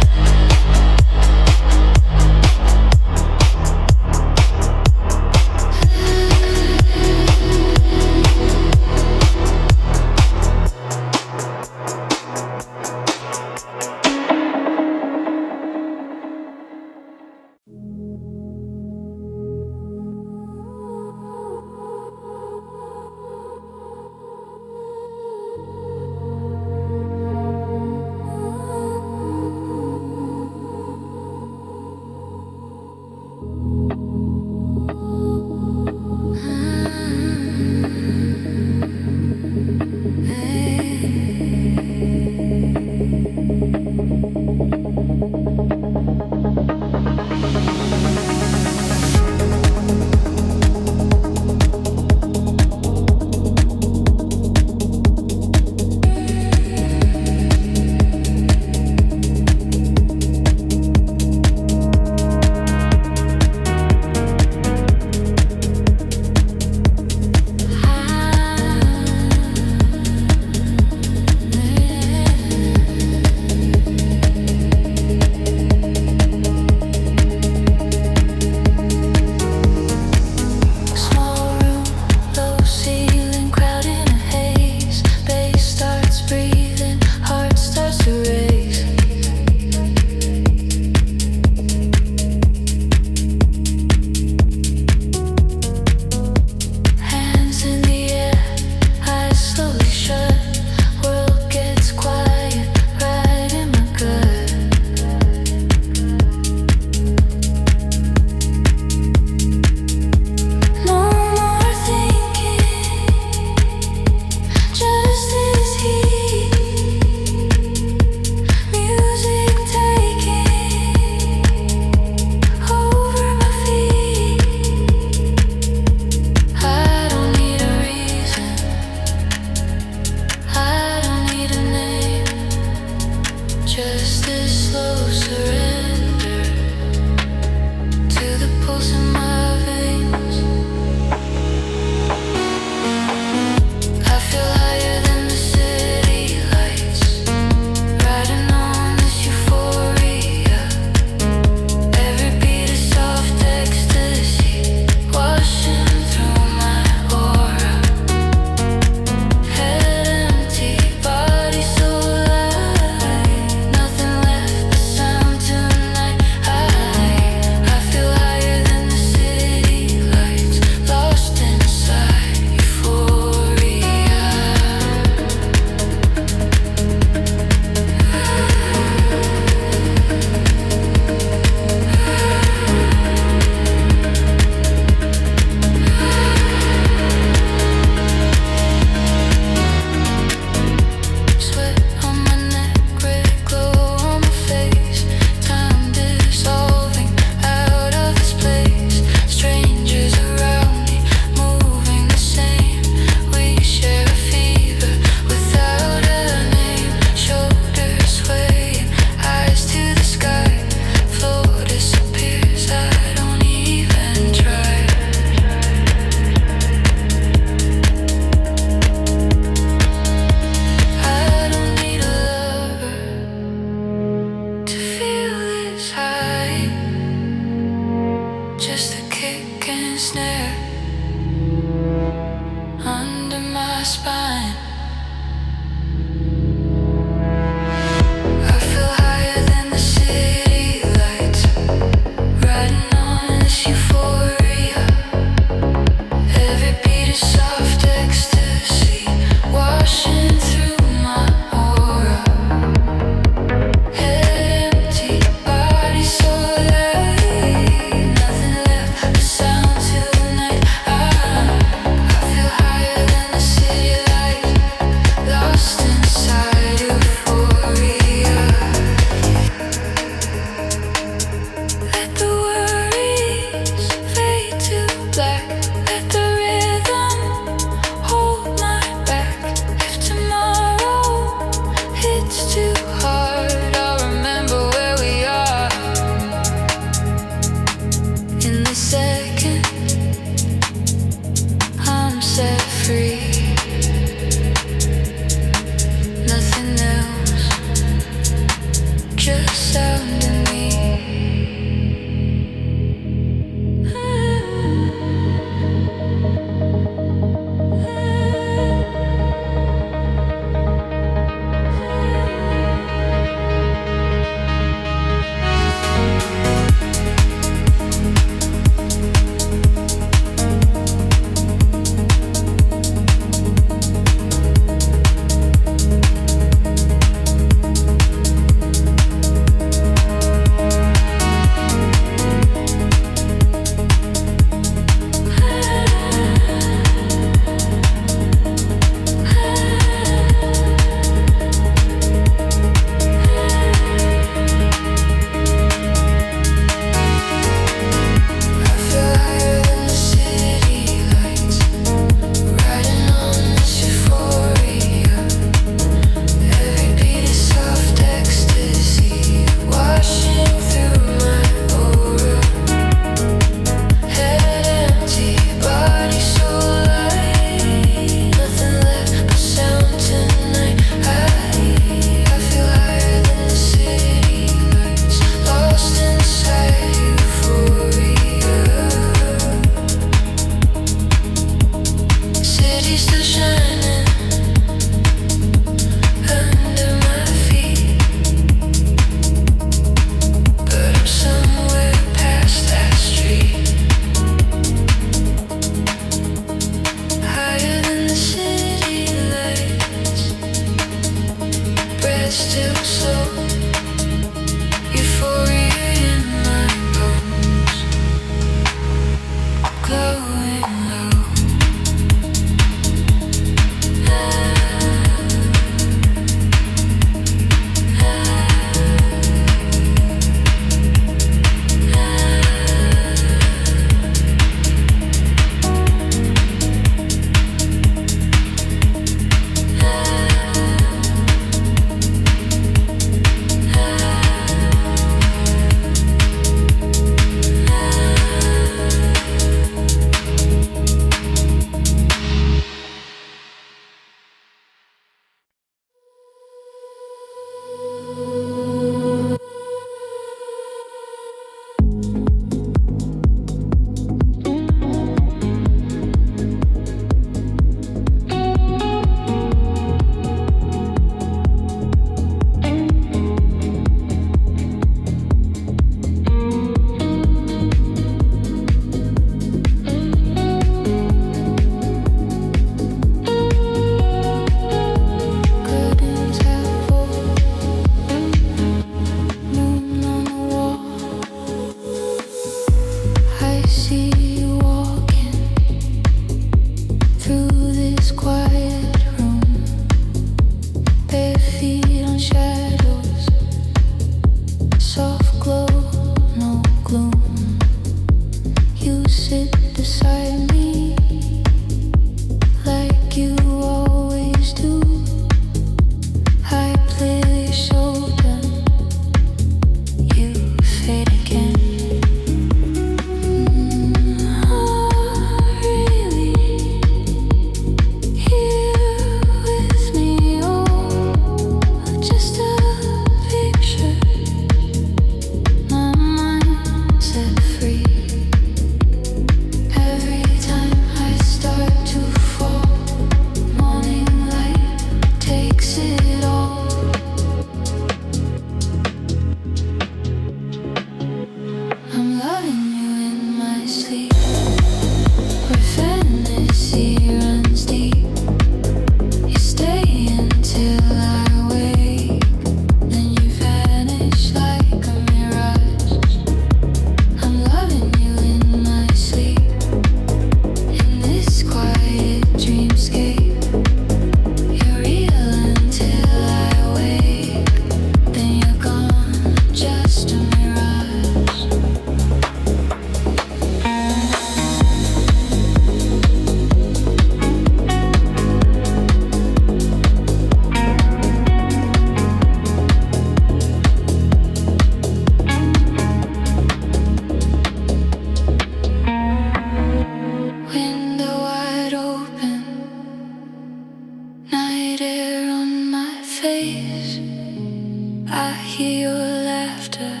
I hear your laugh. laughter.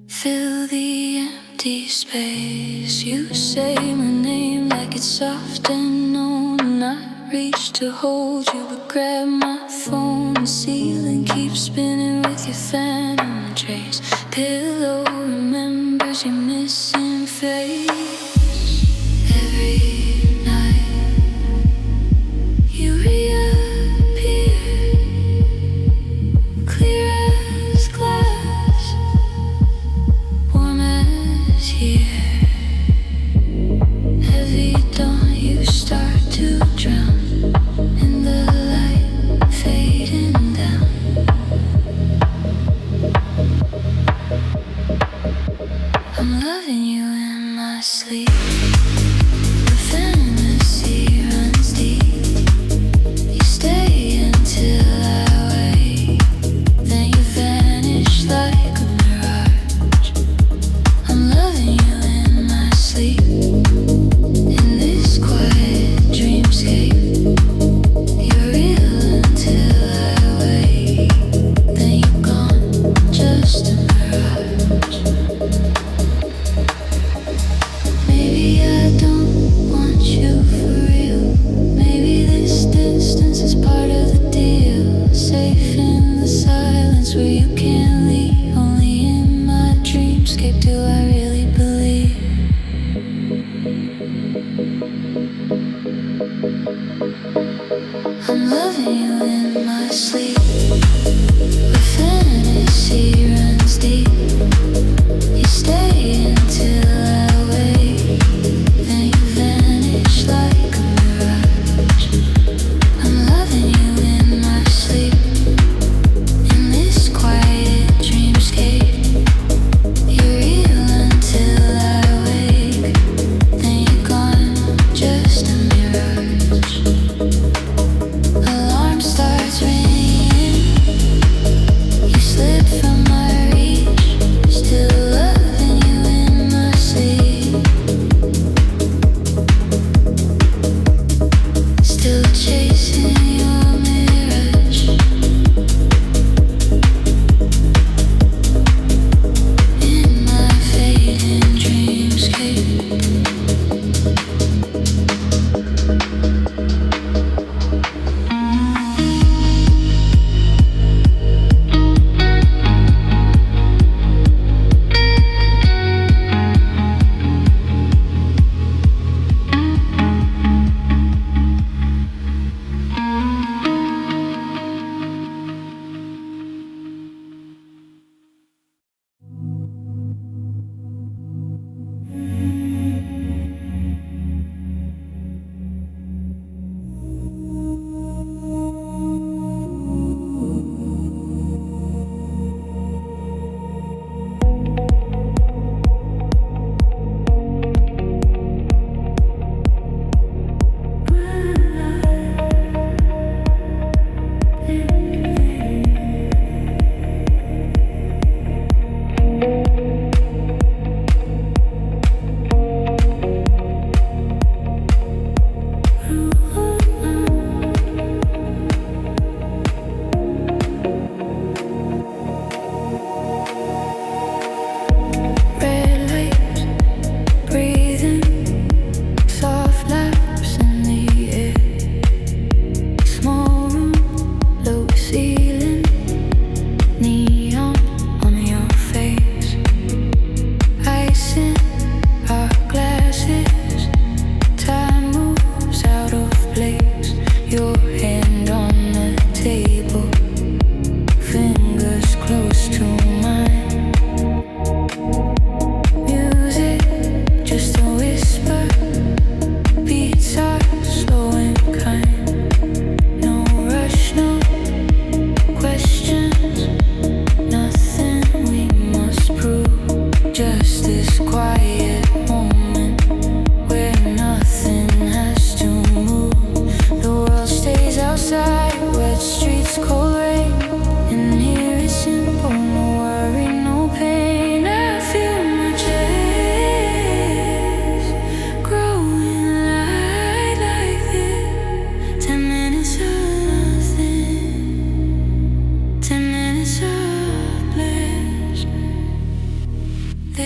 Fill the empty space. You say my name like it's soft and known, and I reach to hold you, but grab my phone. The ceiling keeps spinning with your phantom trace. Pillow remembers your missing face. Every night you reappear, clear as glass, warm as here. Heavy dawn, you start to drown in the light fading down. I'm loving you in my sleep. The fantasy runs deep. You stay until I wake, then you vanish like a mirage. I'm loving you in my sleep, in this quiet dreamscape. You're real until I wake, then you're gone, just a mirage. Maybe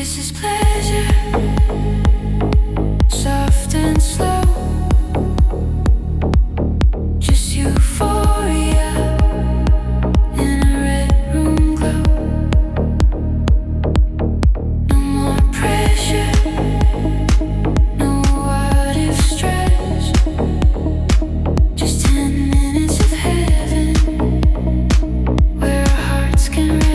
This is pleasure, soft and slow. Just euphoria in a red room glow. No more pressure, no what if stress. Just 10 minutes of heaven where our hearts can rest.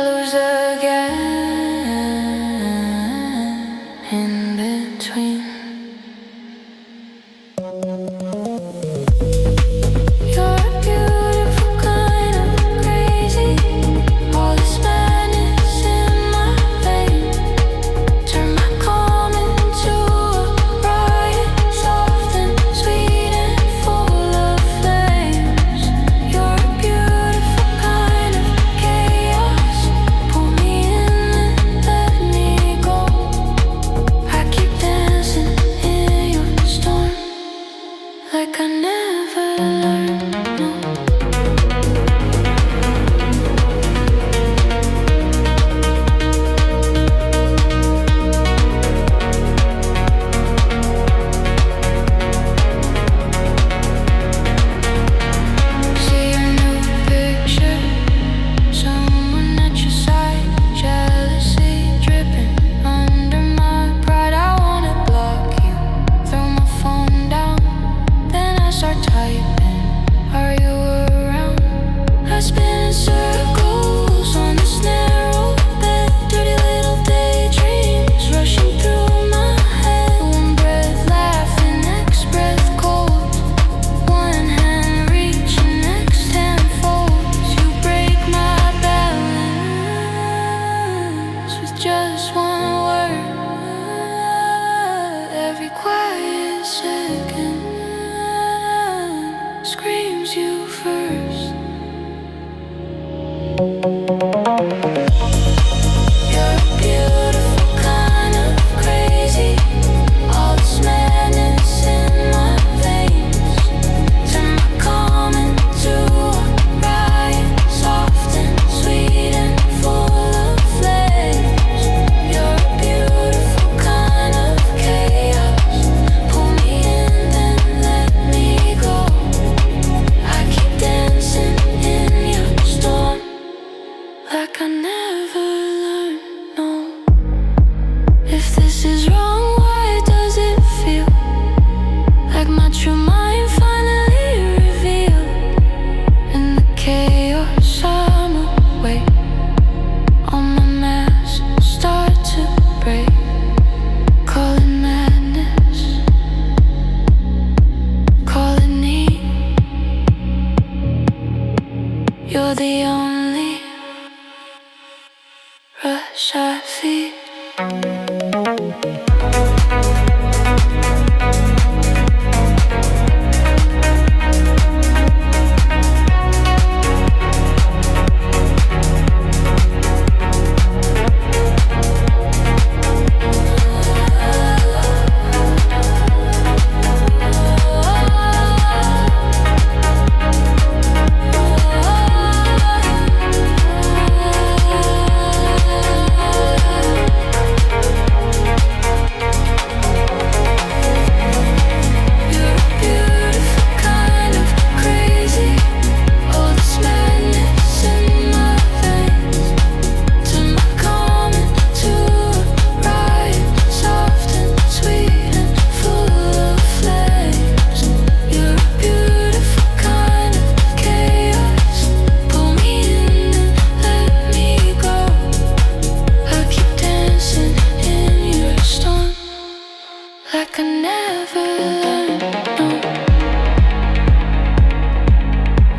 lose again in between.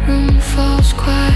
Room falls quiet.